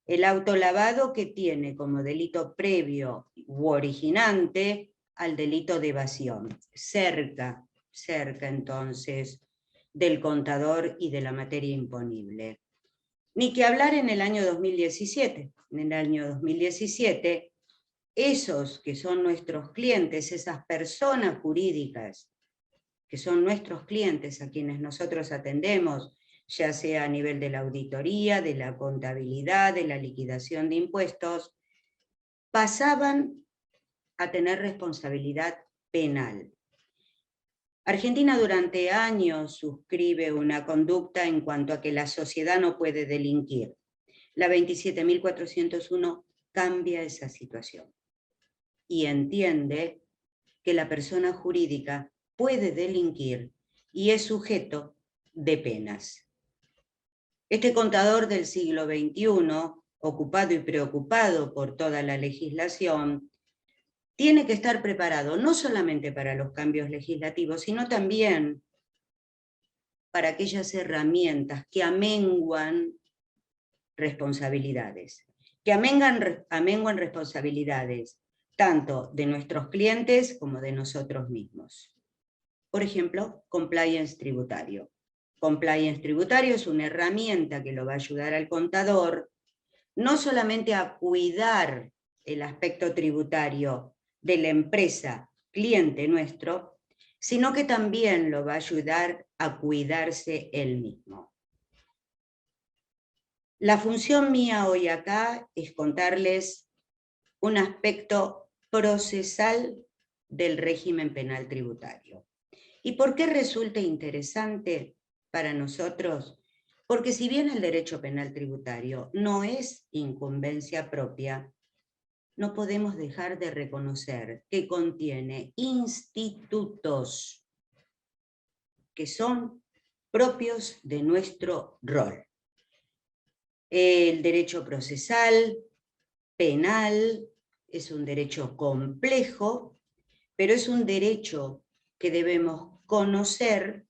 El autolavado que tiene como delito previo u originante al delito de evasión, cerca entonces del contador y de la materia imponible. Ni que hablar en el año 2017. En el año 2017, esos que son nuestros clientes, esas personas jurídicas que son nuestros clientes a quienes nosotros atendemos, ya sea a nivel de la auditoría, de la contabilidad, de la liquidación de impuestos, pasaban a tener responsabilidad penal. Argentina durante años suscribe una conducta en cuanto a que la sociedad no puede delinquir. La 27.401 cambia esa situación y entiende que la persona jurídica puede delinquir y es sujeto de penas. Este contador del siglo XXI, ocupado y preocupado por toda la legislación, tiene que estar preparado no solamente para los cambios legislativos, sino también para aquellas herramientas que amenguan responsabilidades, que amenguan responsabilidades tanto de nuestros clientes como de nosotros mismos. Por ejemplo, compliance tributario. Compliance tributario es una herramienta que lo va a ayudar al contador no solamente a cuidar el aspecto tributario de la empresa cliente nuestro, sino que también lo va a ayudar a cuidarse él mismo. La función mía hoy acá es contarles un aspecto procesal del régimen penal tributario. ¿Y por qué resulta interesante para nosotros? Porque si bien el derecho penal tributario no es incumbencia propia, no podemos dejar de reconocer que contiene institutos que son propios de nuestro rol. El derecho procesal, penal, es un derecho complejo, pero es un derecho que debemos conocer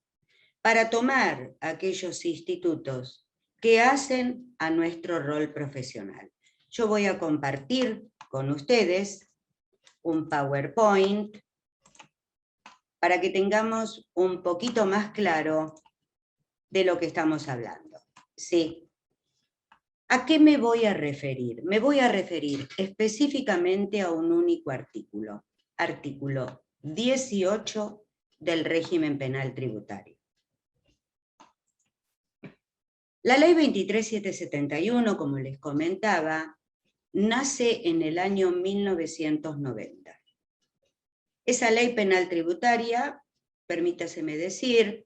para tomar aquellos institutos que hacen a nuestro rol profesional. Yo voy a compartir con ustedes un PowerPoint para que tengamos un poquito más claro de lo que estamos hablando. Sí. ¿A qué me voy a referir? Me voy a referir específicamente a un único artículo, artículo 18 del régimen penal tributario. La ley 23.771, como les comentaba, nace en el año 1990. Esa ley penal tributaria, permítaseme decir,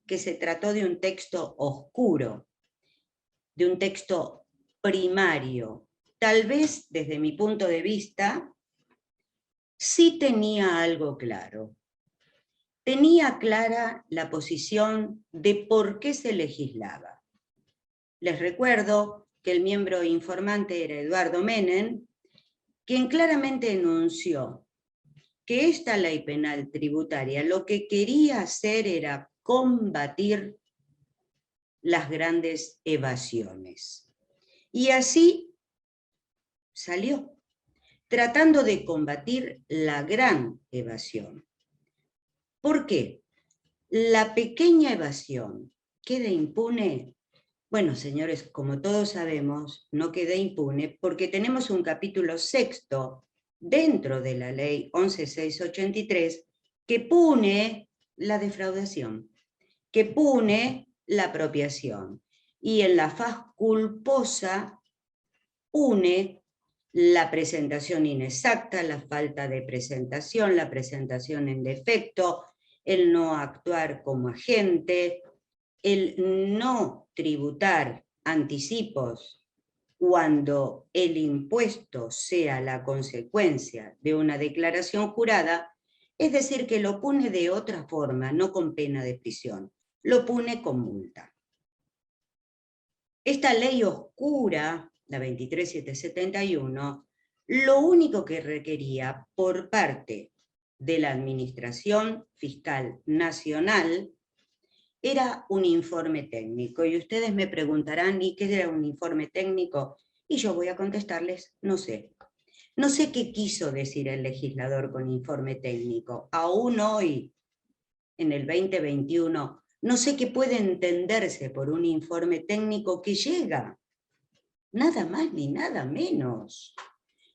que se trató de un texto oscuro, de un texto primario. Tal vez, desde mi punto de vista, sí tenía algo claro. Tenía clara la posición de por qué se legislaba. Les recuerdo que el miembro informante era Eduardo Menem, quien claramente enunció que esta ley penal tributaria lo que quería hacer era combatir las grandes evasiones. Y así salió, tratando de combatir la gran evasión. ¿Por qué? La pequeña evasión queda impune. Bueno, señores, como todos sabemos, no queda impune porque tenemos un capítulo 6º dentro de la ley 11.683 que pune la defraudación, que pune la apropiación, y en la faz culposa pune la presentación inexacta, la falta de presentación, la presentación en defecto, el no actuar como agente, el no tributar anticipos cuando el impuesto sea la consecuencia de una declaración jurada, es decir, que lo pune de otra forma, no con pena de prisión, lo pune con multa. Esta ley oscura, la 23.771, lo único que requería por parte de la Administración Fiscal Nacional era un informe técnico. Y ustedes me preguntarán, ¿y qué era un informe técnico? Y yo voy a contestarles, no sé. No sé qué quiso decir el legislador con informe técnico. Aún hoy, en el 2021, no sé qué puede entenderse por un informe técnico que llega, nada más ni nada menos,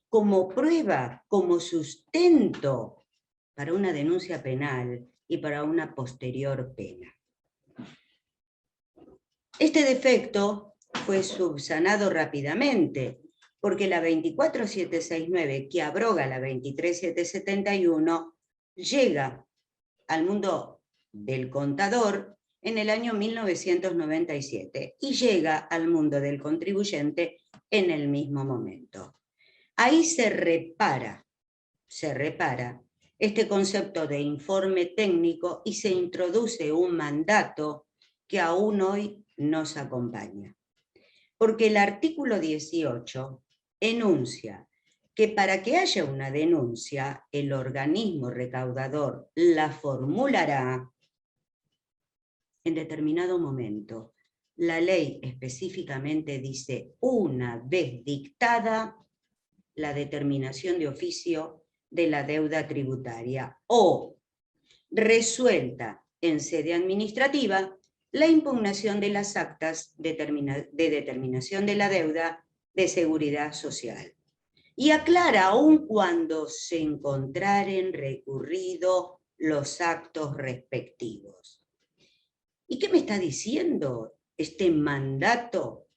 como prueba, como sustento para una denuncia penal y para una posterior pena. Este defecto fue subsanado rápidamente, porque la 24.769, que abroga la 23.771, llega al mundo del contador en el año 1997 y llega al mundo del contribuyente en el mismo momento. Ahí se repara este concepto de informe técnico y se introduce un mandato que aún hoy nos acompaña. Porque el artículo 18 enuncia que para que haya una denuncia, el organismo recaudador la formulará en determinado momento. La ley específicamente dice, una vez dictada la determinación de oficio de la deuda tributaria o resuelta en sede administrativa la impugnación de las actas de determinación de la deuda de seguridad social. Y aclara, aun cuando se encontraren recurridos los actos respectivos. ¿Y qué me está diciendo este mandato?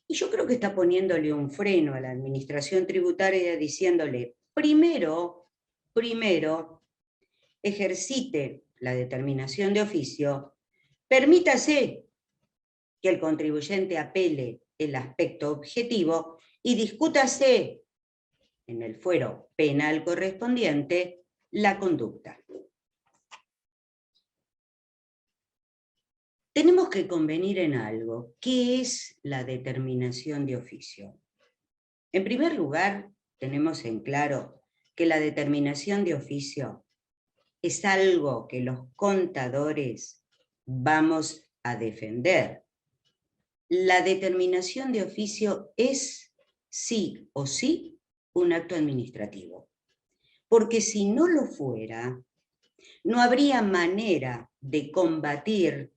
Y yo creo que está poniéndole un freno a la administración tributaria diciéndole, primero, ejercite la determinación de oficio, permítase que el contribuyente apele el aspecto objetivo y discútase en el fuero penal correspondiente la conducta. Tenemos que convenir en algo. ¿Qué es la determinación de oficio? En primer lugar, tenemos en claro que la determinación de oficio es algo que los contadores vamos a defender. La determinación de oficio es sí o sí un acto administrativo. Porque si no lo fuera, no habría manera de combatir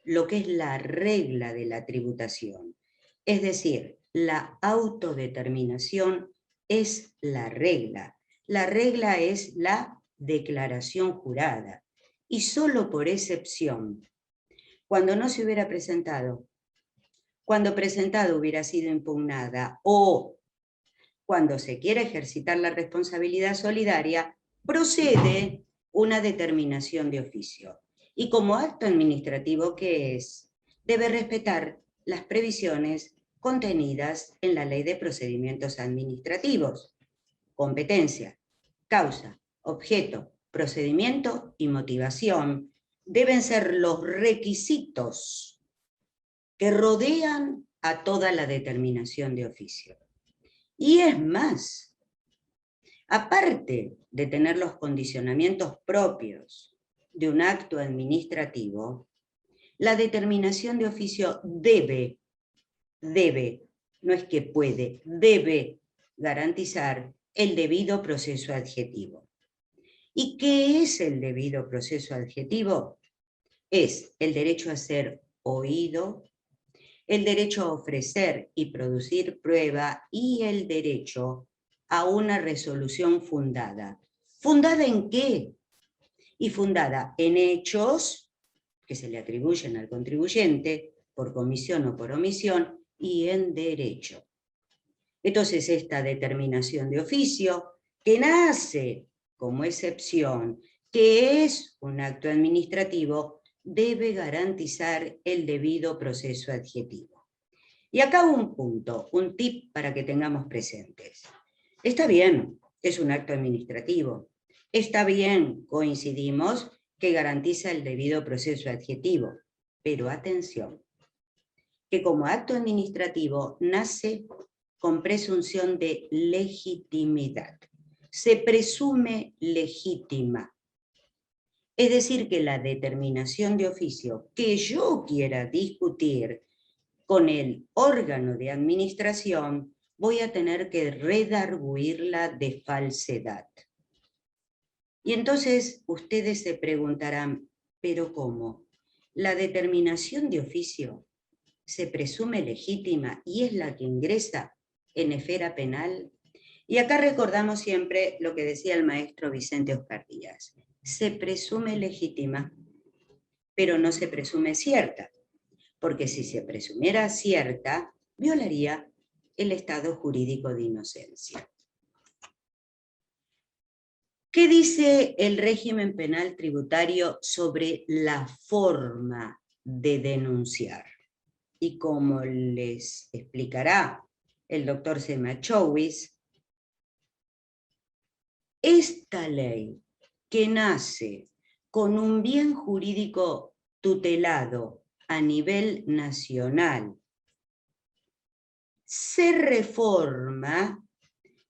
lo que es la regla de la tributación. Es decir, la autodeterminación es la regla. La regla es la declaración jurada. Y solo por excepción, cuando no se hubiera presentado, cuando presentado hubiera sido impugnada o cuando se quiere ejercitar la responsabilidad solidaria, procede una determinación de oficio. Y como acto administrativo que es, debe respetar las previsiones contenidas en la Ley de Procedimientos Administrativos. Competencia, causa, objeto, procedimiento y motivación deben ser los requisitos que rodean a toda la determinación de oficio. Y es más, aparte de tener los condicionamientos propios de un acto administrativo, la determinación de oficio debe, no es que puede, debe garantizar el debido proceso adjetivo. ¿Y qué es el debido proceso adjetivo? Es el derecho a ser oído, el derecho a ofrecer y producir prueba y el derecho a una resolución fundada. ¿Fundada en qué? Y fundada en hechos que se le atribuyen al contribuyente por comisión o por omisión y en derecho. Entonces, esta determinación de oficio, que nace como excepción, que es un acto administrativo, debe garantizar el debido proceso adjetivo. Y acá un punto, un tip para que tengamos presentes. Está bien, es un acto administrativo. Está bien, coincidimos, que garantiza el debido proceso adjetivo. Pero atención, que como acto administrativo nace con presunción de legitimidad. Se presume legítima. Es decir, que la determinación de oficio que yo quiera discutir con el órgano de administración, voy a tener que redarguirla de falsedad. Y entonces ustedes se preguntarán, ¿pero cómo? La determinación de oficio se presume legítima y es la que ingresa en esfera penal. Y acá recordamos siempre lo que decía el maestro Vicente Oscar Díaz. Se presume legítima, pero no se presume cierta, porque si se presumiera cierta, violaría el estado jurídico de inocencia. ¿Qué dice el régimen penal tributario sobre la forma de denunciar? Y como les explicará el doctor Semachowicz, esta ley que nace con un bien jurídico tutelado a nivel nacional, se reforma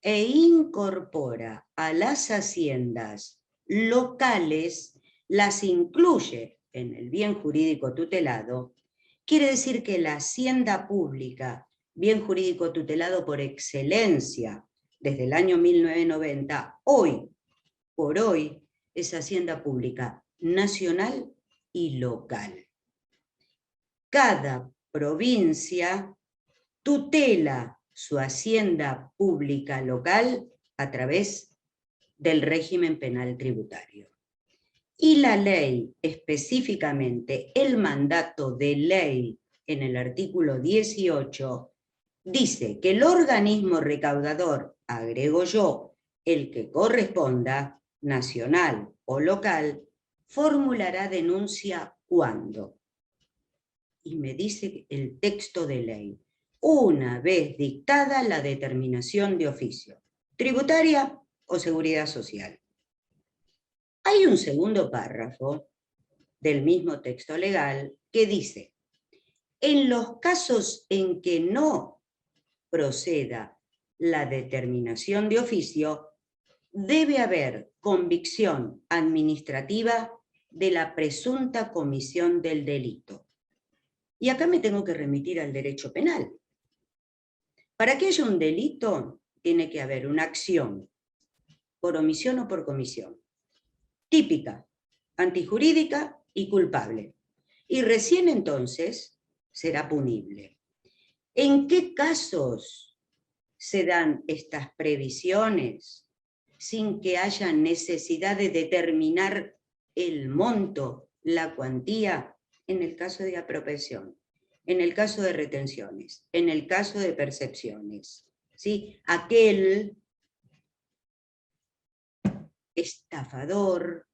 e incorpora a las haciendas locales, las incluye en el bien jurídico tutelado. Quiere decir que la hacienda pública, bien jurídico tutelado por excelencia desde el año 1990, hoy por hoy es hacienda pública nacional y local. Cada provincia tutela su hacienda pública local a través del régimen penal tributario. Y la ley, específicamente el mandato de ley en el artículo 18, dice que el organismo recaudador, agrego yo, el que corresponda, nacional o local, formulará denuncia ¿cuándo? Y me dice el texto de ley, una vez dictada la determinación de oficio, tributaria o seguridad social. Hay un segundo párrafo del mismo texto legal que dice, en los casos en que no proceda la determinación de oficio, debe haber convicción administrativa de la presunta comisión del delito. Y acá me tengo que remitir al derecho penal. Para que haya un delito, tiene que haber una acción, por omisión o por comisión, típica, antijurídica y culpable. Y recién entonces será punible. ¿En qué casos se dan estas previsiones sin que haya necesidad de determinar el monto, la cuantía? En el caso de apropiación, en el caso de retenciones, en el caso de percepciones, ¿sí? Aquel estafador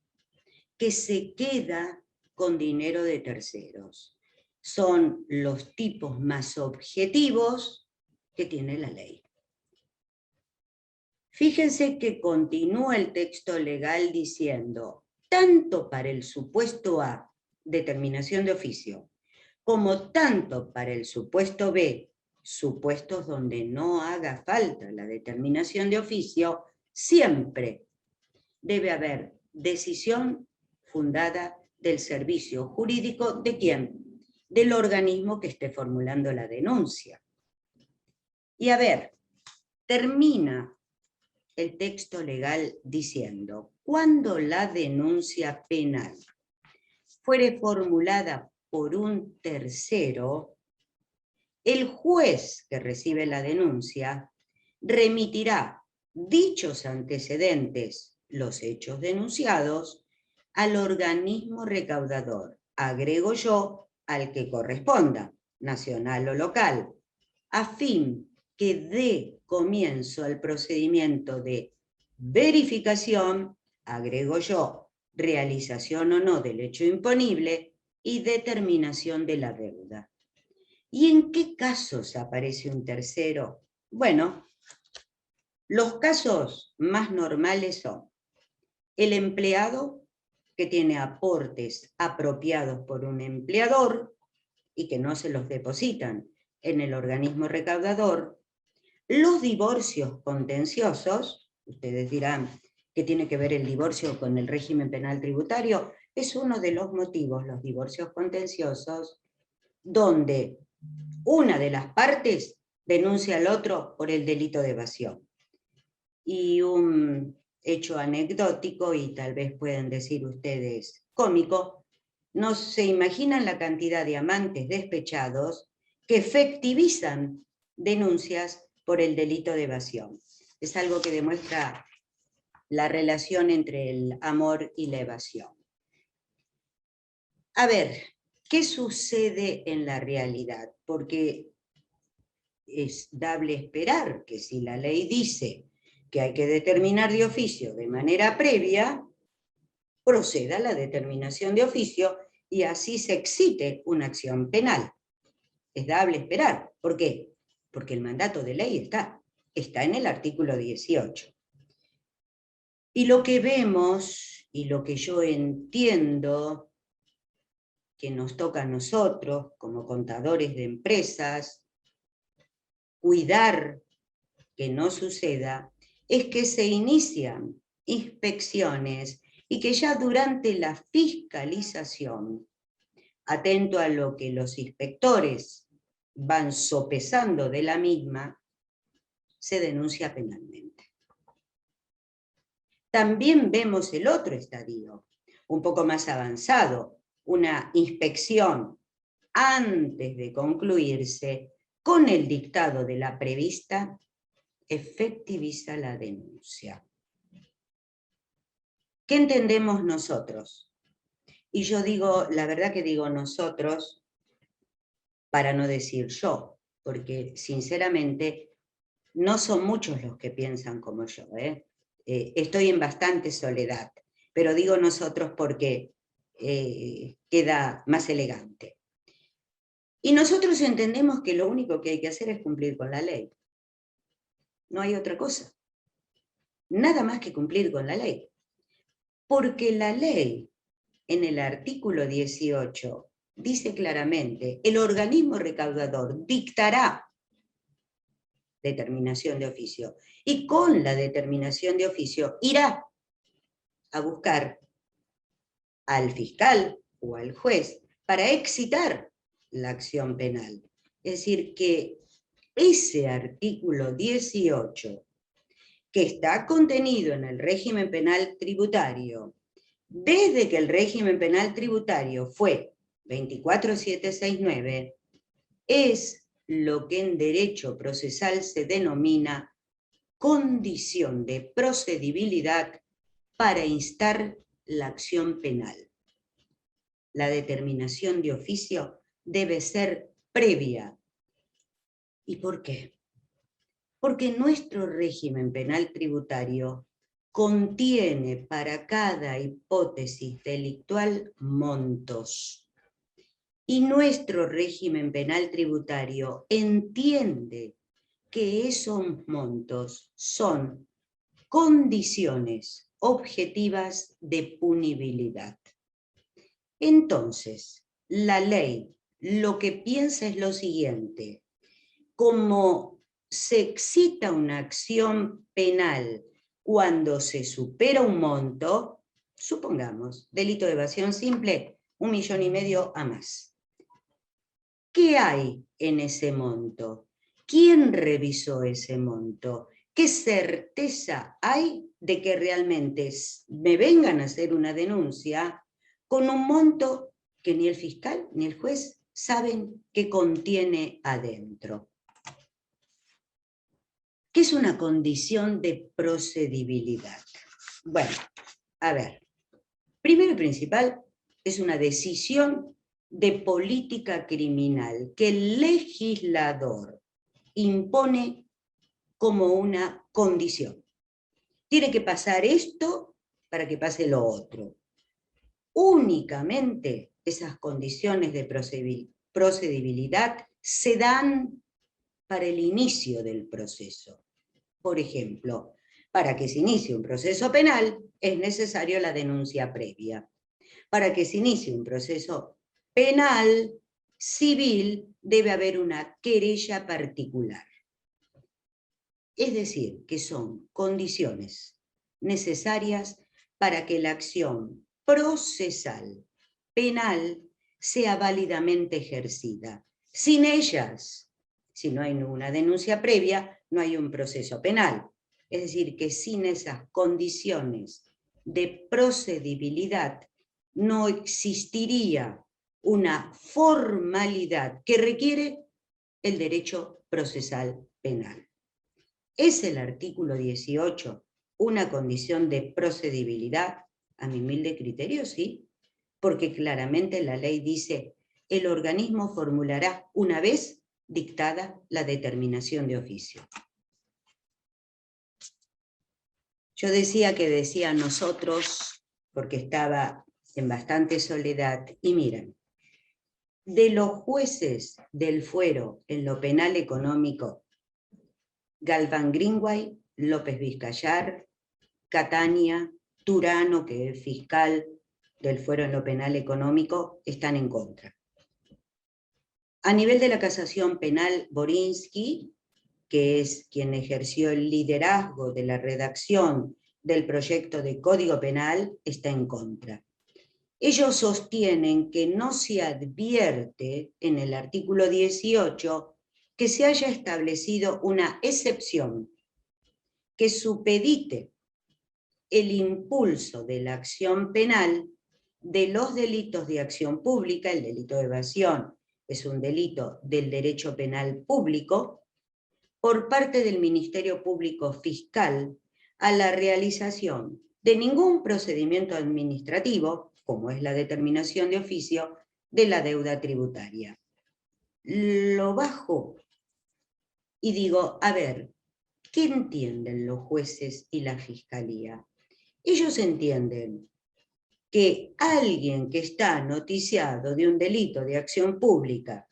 que se queda con dinero de terceros. Son los tipos más objetivos que tiene la ley. Fíjense que continúa el texto legal diciendo, tanto para el supuesto A, determinación de oficio, como tanto para el supuesto B, supuestos donde no haga falta la determinación de oficio, siempre debe haber decisión fundada del servicio jurídico. ¿De quién? Del organismo que esté formulando la denuncia. Y a ver, termina el texto legal diciendo, cuando la denuncia penal fuere formulada por un tercero, el juez que recibe la denuncia remitirá dichos antecedentes, los hechos denunciados, al organismo recaudador, agrego yo, al que corresponda, nacional o local, a fin que dé comienzo al procedimiento de verificación, agrego yo, realización o no del hecho imponible y determinación de la deuda. ¿Y en qué casos aparece un tercero? Bueno, los casos más normales son el empleado que tiene aportes apropiados por un empleador y que no se los depositan en el organismo recaudador, los divorcios contenciosos, ustedes dirán, ¿qué tiene que ver el divorcio con el régimen penal tributario? Es uno de los motivos, los divorcios contenciosos, donde una de las partes denuncia al otro por el delito de evasión. Y un hecho anecdótico, y tal vez pueden decir ustedes cómico, no se imaginan la cantidad de amantes despechados que efectivizan denuncias por el delito de evasión. Es algo que demuestra la relación entre el amor y la evasión. A ver, ¿qué sucede en la realidad? Porque es dable esperar que si la ley dice que hay que determinar de oficio de manera previa, proceda la determinación de oficio y así se excite una acción penal. Es dable esperar. ¿Por qué? Porque el mandato de ley está en el artículo 18. Y lo que vemos, y lo que yo entiendo que nos toca a nosotros, como contadores de empresas, cuidar que no suceda, es que se inician inspecciones y que ya durante la fiscalización, atento a lo que los inspectores van sopesando de la misma, se denuncia penalmente. También vemos el otro estadio, un poco más avanzado, una inspección antes de concluirse con el dictado de la prevista, efectiviza la denuncia. ¿Qué entendemos nosotros? Y yo digo, la verdad que digo nosotros, para no decir yo, porque sinceramente no son muchos los que piensan como yo, estoy en bastante soledad, pero digo nosotros porque queda más elegante. Y nosotros entendemos que lo único que hay que hacer es cumplir con la ley. No hay otra cosa. Nada más que cumplir con la ley. Porque la ley, en el artículo 18, dice claramente, el organismo recaudador dictará determinación de oficio. Y con la determinación de oficio irá a buscar al fiscal o al juez para excitar la acción penal. Es decir, que ese artículo 18, que está contenido en el régimen penal tributario, desde que el régimen penal tributario fue 24769, es lo que en derecho procesal se denomina condición de procedibilidad para instar la acción penal. La determinación de oficio debe ser previa. ¿Y por qué? Porque nuestro régimen penal tributario contiene para cada hipótesis delictual montos. Y nuestro régimen penal tributario entiende que esos montos son condiciones objetivas de punibilidad. Entonces, la ley lo que piensa es lo siguiente: como se excita una acción penal cuando se supera un monto, supongamos, delito de evasión simple, 1,5 millones a más. ¿Qué hay en ese monto? ¿Quién revisó ese monto? ¿Qué certeza hay de que realmente me vengan a hacer una denuncia con un monto que ni el fiscal ni el juez saben que contiene adentro? ¿Qué es una condición de procedibilidad? Bueno, a ver, primero y principal, es una decisión de política criminal que el legislador impone como una condición. Tiene que pasar esto para que pase lo otro. Únicamente esas condiciones de procedibilidad se dan para el inicio del proceso. Por ejemplo, para que se inicie un proceso penal es necesario la denuncia previa. Para que se inicie un proceso penal civil debe haber una querella particular. Es decir, que son condiciones necesarias para que la acción procesal penal sea válidamente ejercida. Sin ellas, si no hay una denuncia previa, no hay un proceso penal. Es decir, que sin esas condiciones de procedibilidad no existiría una formalidad que requiere el derecho procesal penal. ¿Es el artículo 18 una condición de procedibilidad? A mi humilde criterio, sí, porque claramente la ley dice: el organismo formulará una vez dictada la determinación de oficio. Yo decía que decía nosotros porque estaba en bastante soledad, y miren, de los jueces del fuero en lo penal económico, Galván Greenway, López Vizcayar, Catania, Turano, que es fiscal del fuero en lo penal económico, están en contra. A nivel de la casación penal, Borinsky, que es quien ejerció el liderazgo de la redacción del proyecto de Código Penal, está en contra. Ellos sostienen que no se advierte en el artículo 18 que se haya establecido una excepción que supedite el impulso de la acción penal de los delitos de acción pública. El delito de evasión es un delito del derecho penal público, por parte del Ministerio Público Fiscal a la realización de ningún procedimiento administrativo, como es la determinación de oficio de la deuda tributaria. Lo bajo y digo, a ver, ¿qué entienden los jueces y la fiscalía? Ellos entienden que alguien que está noticiado de un delito de acción pública,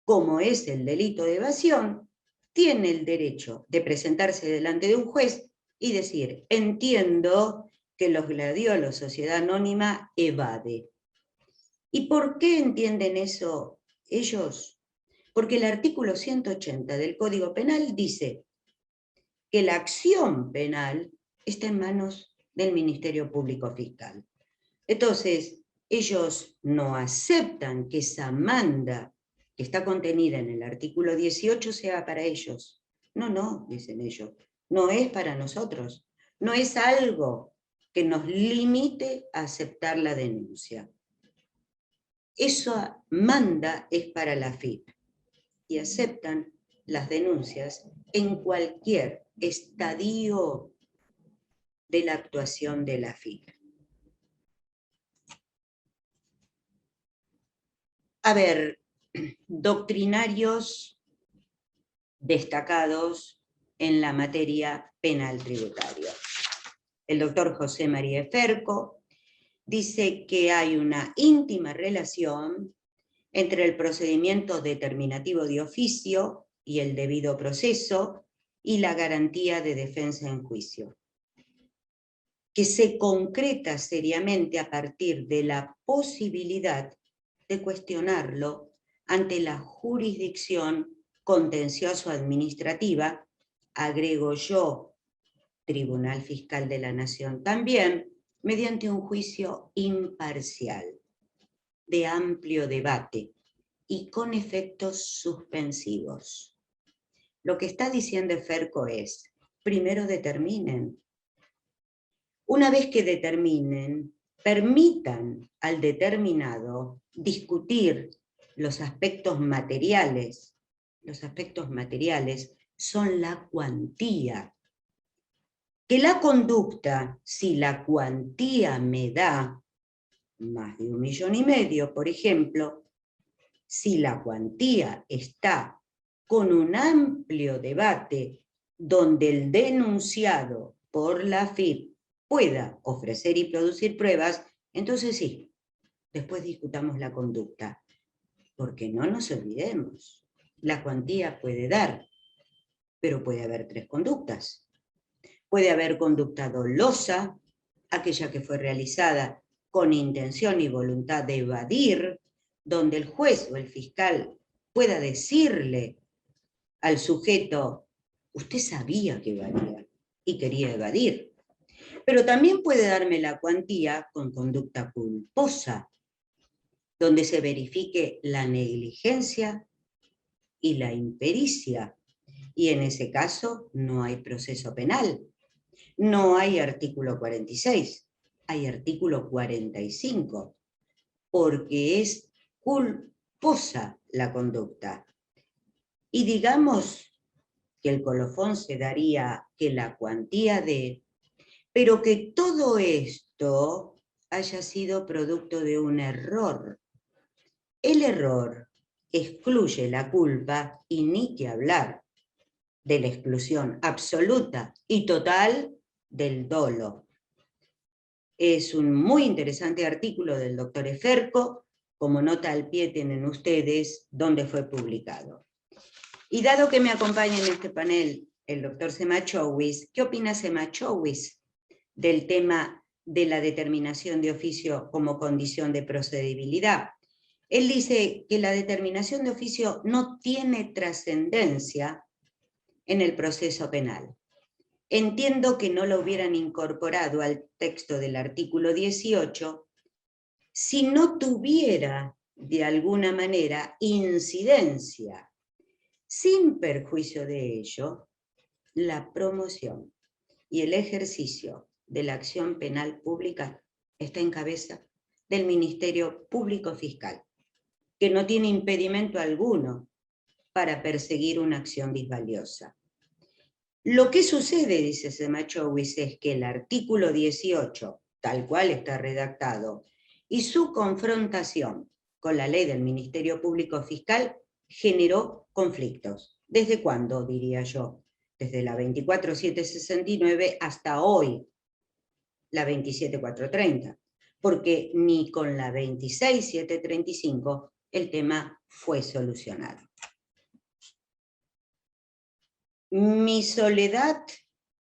como es el delito de evasión, tiene el derecho de presentarse delante de un juez y decir: entiendo que los Gladiolos Sociedad Anónima evade. ¿Y por qué entienden eso ellos? Porque el artículo 180 del Código Penal dice que la acción penal está en manos del Ministerio Público Fiscal. Entonces, ellos no aceptan que esa manda que está contenida en el artículo 18 sea para ellos. No, dicen ellos, no es para nosotros. No es algo que nos limite a aceptar la denuncia. Esa manda es para la FIP. y aceptan las denuncias en cualquier estadio de la actuación de la AFIP. A ver, doctrinarios destacados en la materia penal tributaria. El doctor José María Ferco dice que hay una íntima relación entre el procedimiento determinativo de oficio y el debido proceso y la garantía de defensa en juicio, que se concreta seriamente a partir de la posibilidad de cuestionarlo ante la jurisdicción contencioso-administrativa, agrego yo, Tribunal Fiscal de la Nación también, mediante un juicio imparcial, de amplio debate y con efectos suspensivos. Lo que está diciendo Ferco es, primero determinen. Una vez que determinen, permitan al determinado discutir los aspectos materiales. Los aspectos materiales son la cuantía. Que la conducta, si la cuantía me da más de 1,5 millones, por ejemplo, si la cuantía está con un amplio debate donde el denunciado por la AFIP pueda ofrecer y producir pruebas, entonces sí, después discutamos la conducta. Porque no nos olvidemos, la cuantía puede dar, pero puede haber 3 conductas. Puede haber conducta dolosa, aquella que fue realizada con intención y voluntad de evadir, donde el juez o el fiscal pueda decirle al sujeto, usted sabía que evadía y quería evadir. Pero también puede darme la cuantía con conducta culposa, donde se verifique la negligencia y la impericia, y en ese caso no hay proceso penal. No hay artículo 46, hay artículo 45, porque es culposa la conducta. Y digamos que el colofón se daría que la cuantía de, pero que todo esto haya sido producto de un error. El error excluye la culpa y ni que hablar de la exclusión absoluta y total del dolo. Es un muy interesante artículo del doctor Ferco, como nota al pie tienen ustedes dónde fue publicado. Y dado que me acompaña en este panel el doctor Semachowicz, ¿qué opina Semachowicz del tema de la determinación de oficio como condición de procedibilidad? Él dice que la determinación de oficio no tiene trascendencia en el proceso penal. Entiendo que no lo hubieran incorporado al texto del artículo 18 si no tuviera de alguna manera incidencia, sin perjuicio de ello, la promoción y el ejercicio de la acción penal pública está en cabeza del Ministerio Público Fiscal, que no tiene impedimento alguno para perseguir una acción disvaliosa. Lo que sucede, dice Semachowicz, es que el artículo 18, tal cual está redactado, y su confrontación con la ley del Ministerio Público Fiscal generó conflictos. ¿Desde cuándo, diría yo? Desde la 24.769 hasta hoy, la 27.430, porque ni con la 26.735 el tema fue solucionado. Mi soledad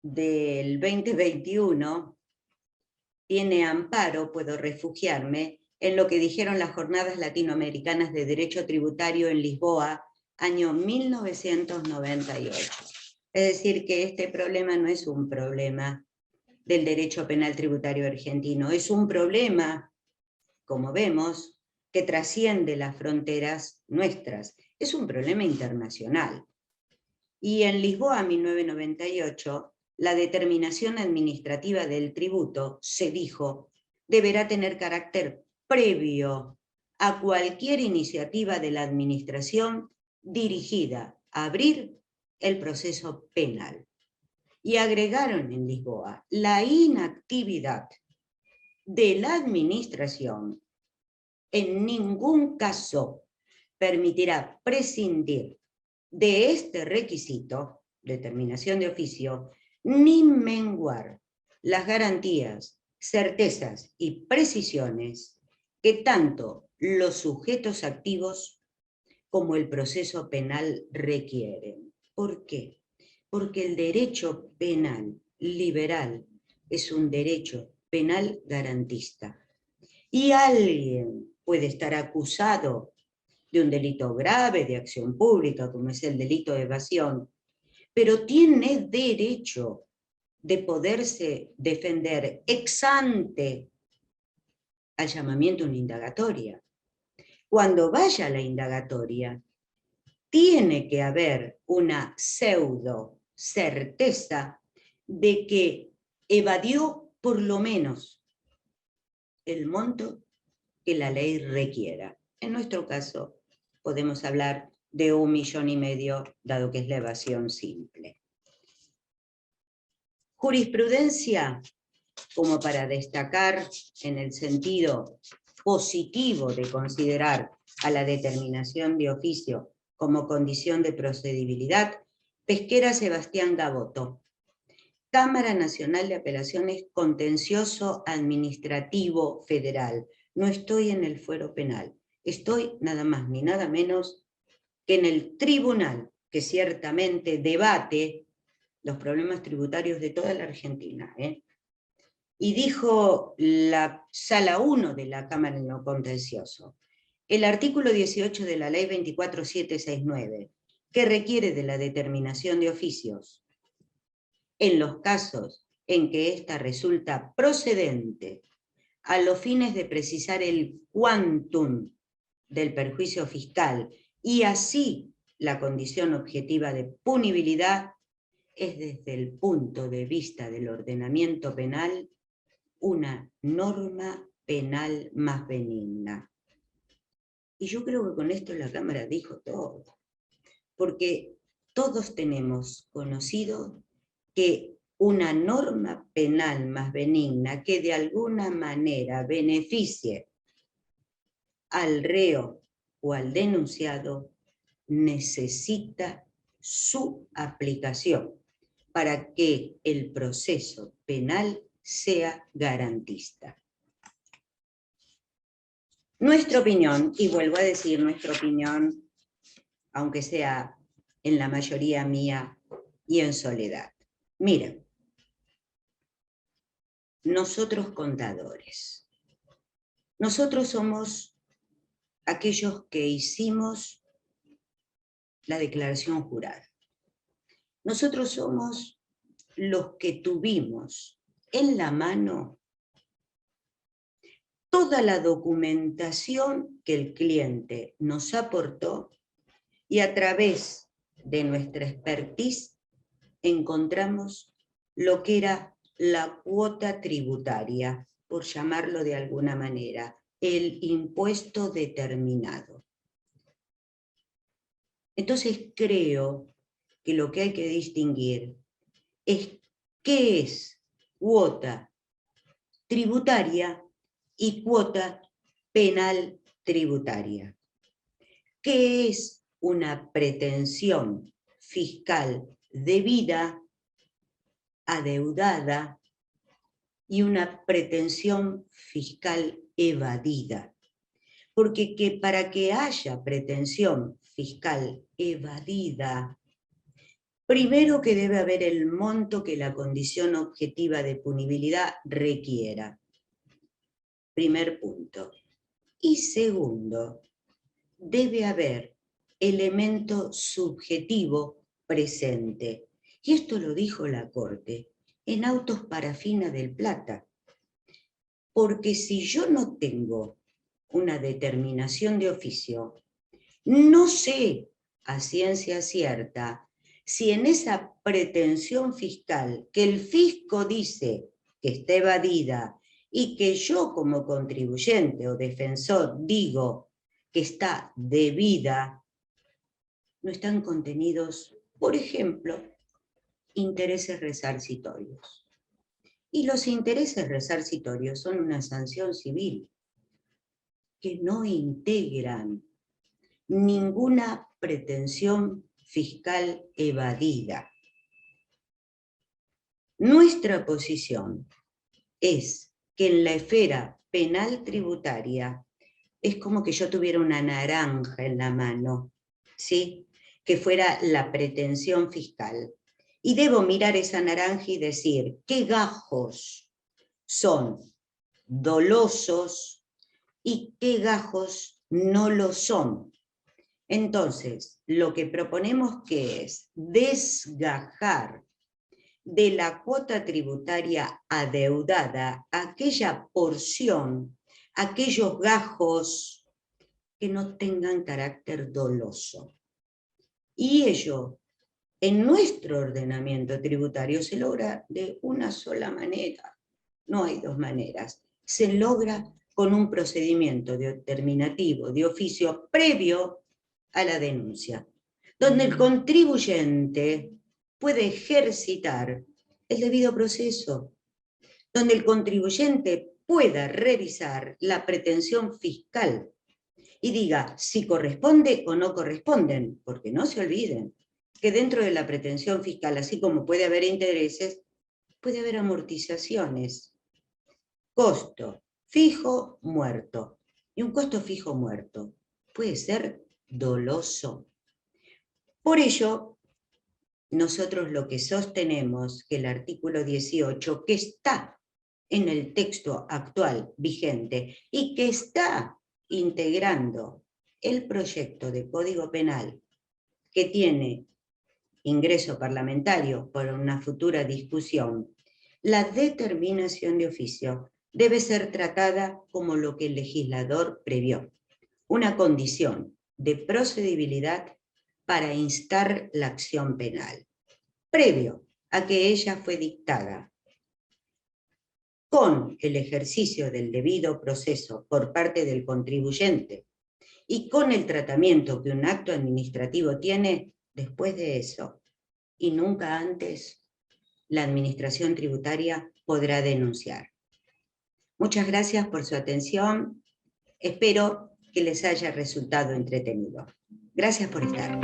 del 2021 tiene amparo, puedo refugiarme, en lo que dijeron las Jornadas Latinoamericanas de Derecho Tributario en Lisboa, año 1998. Es decir, que este problema no es un problema del derecho penal tributario argentino, es un problema, como vemos, que trasciende las fronteras nuestras, es un problema internacional. Y en Lisboa 1998, la determinación administrativa del tributo, se dijo, deberá tener carácter previo a cualquier iniciativa de la administración dirigida a abrir el proceso penal. Y agregaron en Lisboa: la inactividad de la administración en ningún caso permitirá prescindir de este requisito, determinación de oficio, ni menguar las garantías, certezas y precisiones que tanto los sujetos activos como el proceso penal requieren. ¿Por qué? Porque el derecho penal liberal es un derecho penal garantista. Y alguien puede estar acusado de un delito grave de acción pública, como es el delito de evasión, pero tiene derecho de poderse defender ex ante al llamamiento a una indagatoria. Cuando vaya a la indagatoria, tiene que haber una pseudo certeza de que evadió por lo menos el monto que la ley requiera. En nuestro caso, podemos hablar de 1,5 millones, dado que es la evasión simple. Jurisprudencia, como para destacar en el sentido positivo de considerar a la determinación de oficio como condición de procedibilidad, Pesquera Sebastián Gaboto. Cámara Nacional de Apelaciones Contencioso Administrativo Federal. No estoy en el fuero penal, estoy nada más ni nada menos que en el tribunal que ciertamente debate los problemas tributarios de toda la Argentina. Y dijo la Sala 1 de la Cámara en lo Contencioso: el artículo 18 de la Ley 24769, que requiere de la determinación de oficios en los casos en que ésta resulta procedente a los fines de precisar el quantum del perjuicio fiscal y así la condición objetiva de punibilidad, es desde el punto de vista del ordenamiento penal una norma penal más benigna. Y yo creo que con esto la Cámara dijo todo, porque todos tenemos conocido que una norma penal más benigna que de alguna manera beneficie al reo o al denunciado necesita su aplicación para que el proceso penal sea garantista. Nuestra opinión, y vuelvo a decir nuestra opinión, aunque sea en la mayoría mía y en soledad. Miren, nosotros contadores, nosotros somos aquellos que hicimos la declaración jurada. Nosotros somos los que tuvimos en la mano toda la documentación que el cliente nos aportó y a través de nuestra expertise encontramos lo que era la cuota tributaria, por llamarlo de alguna manera, el impuesto determinado. Entonces creo que lo que hay que distinguir es qué es cuota tributaria y cuota penal tributaria. ¿Qué es una pretensión fiscal debida, adeudada, y una pretensión fiscal evadida? Porque para que haya pretensión fiscal evadida, primero que debe haber el monto que la condición objetiva de punibilidad requiera. Primer punto. Y segundo, debe haber elemento subjetivo presente. Y esto lo dijo la Corte en Autos Parafina del Plata. Porque si yo no tengo una determinación de oficio, no sé a ciencia cierta si en esa pretensión fiscal que el fisco dice que está evadida y que yo como contribuyente o defensor digo que está debida, no están contenidos, por ejemplo, intereses resarcitorios. Y los intereses resarcitorios son una sanción civil que no integran ninguna pretensión fiscal evadida. Nuestra posición es que en la esfera penal tributaria es como que yo tuviera una naranja en la mano, ¿sí? Que fuera la pretensión fiscal. Y debo mirar esa naranja y decir, ¿qué gajos son dolosos y qué gajos no lo son? Entonces, lo que proponemos que es desgajar de la cuota tributaria adeudada aquella porción, aquellos gajos que no tengan carácter doloso. Y ello, en nuestro ordenamiento tributario, se logra de una sola manera. No hay dos maneras. Se logra con un procedimiento determinativo de oficio previo a la denuncia, donde el contribuyente puede ejercitar el debido proceso, donde el contribuyente pueda revisar la pretensión fiscal y diga si corresponde o no corresponden, porque no se olviden que dentro de la pretensión fiscal, así como puede haber intereses, puede haber amortizaciones. Costo fijo muerto. Y un costo fijo muerto puede ser doloso. Por ello, nosotros lo que sostenemos que el artículo 18, que está en el texto actual vigente y que está integrando el proyecto de Código Penal que tiene ingreso parlamentario por una futura discusión, la determinación de oficio debe ser tratada como lo que el legislador previó, una condición de procedibilidad para instar la acción penal, previo a que ella fue dictada, con el ejercicio del debido proceso por parte del contribuyente y con el tratamiento que un acto administrativo tiene después de eso, y nunca antes, la administración tributaria podrá denunciar. Muchas gracias por su atención. Espero que les haya resultado entretenido. Gracias por estar.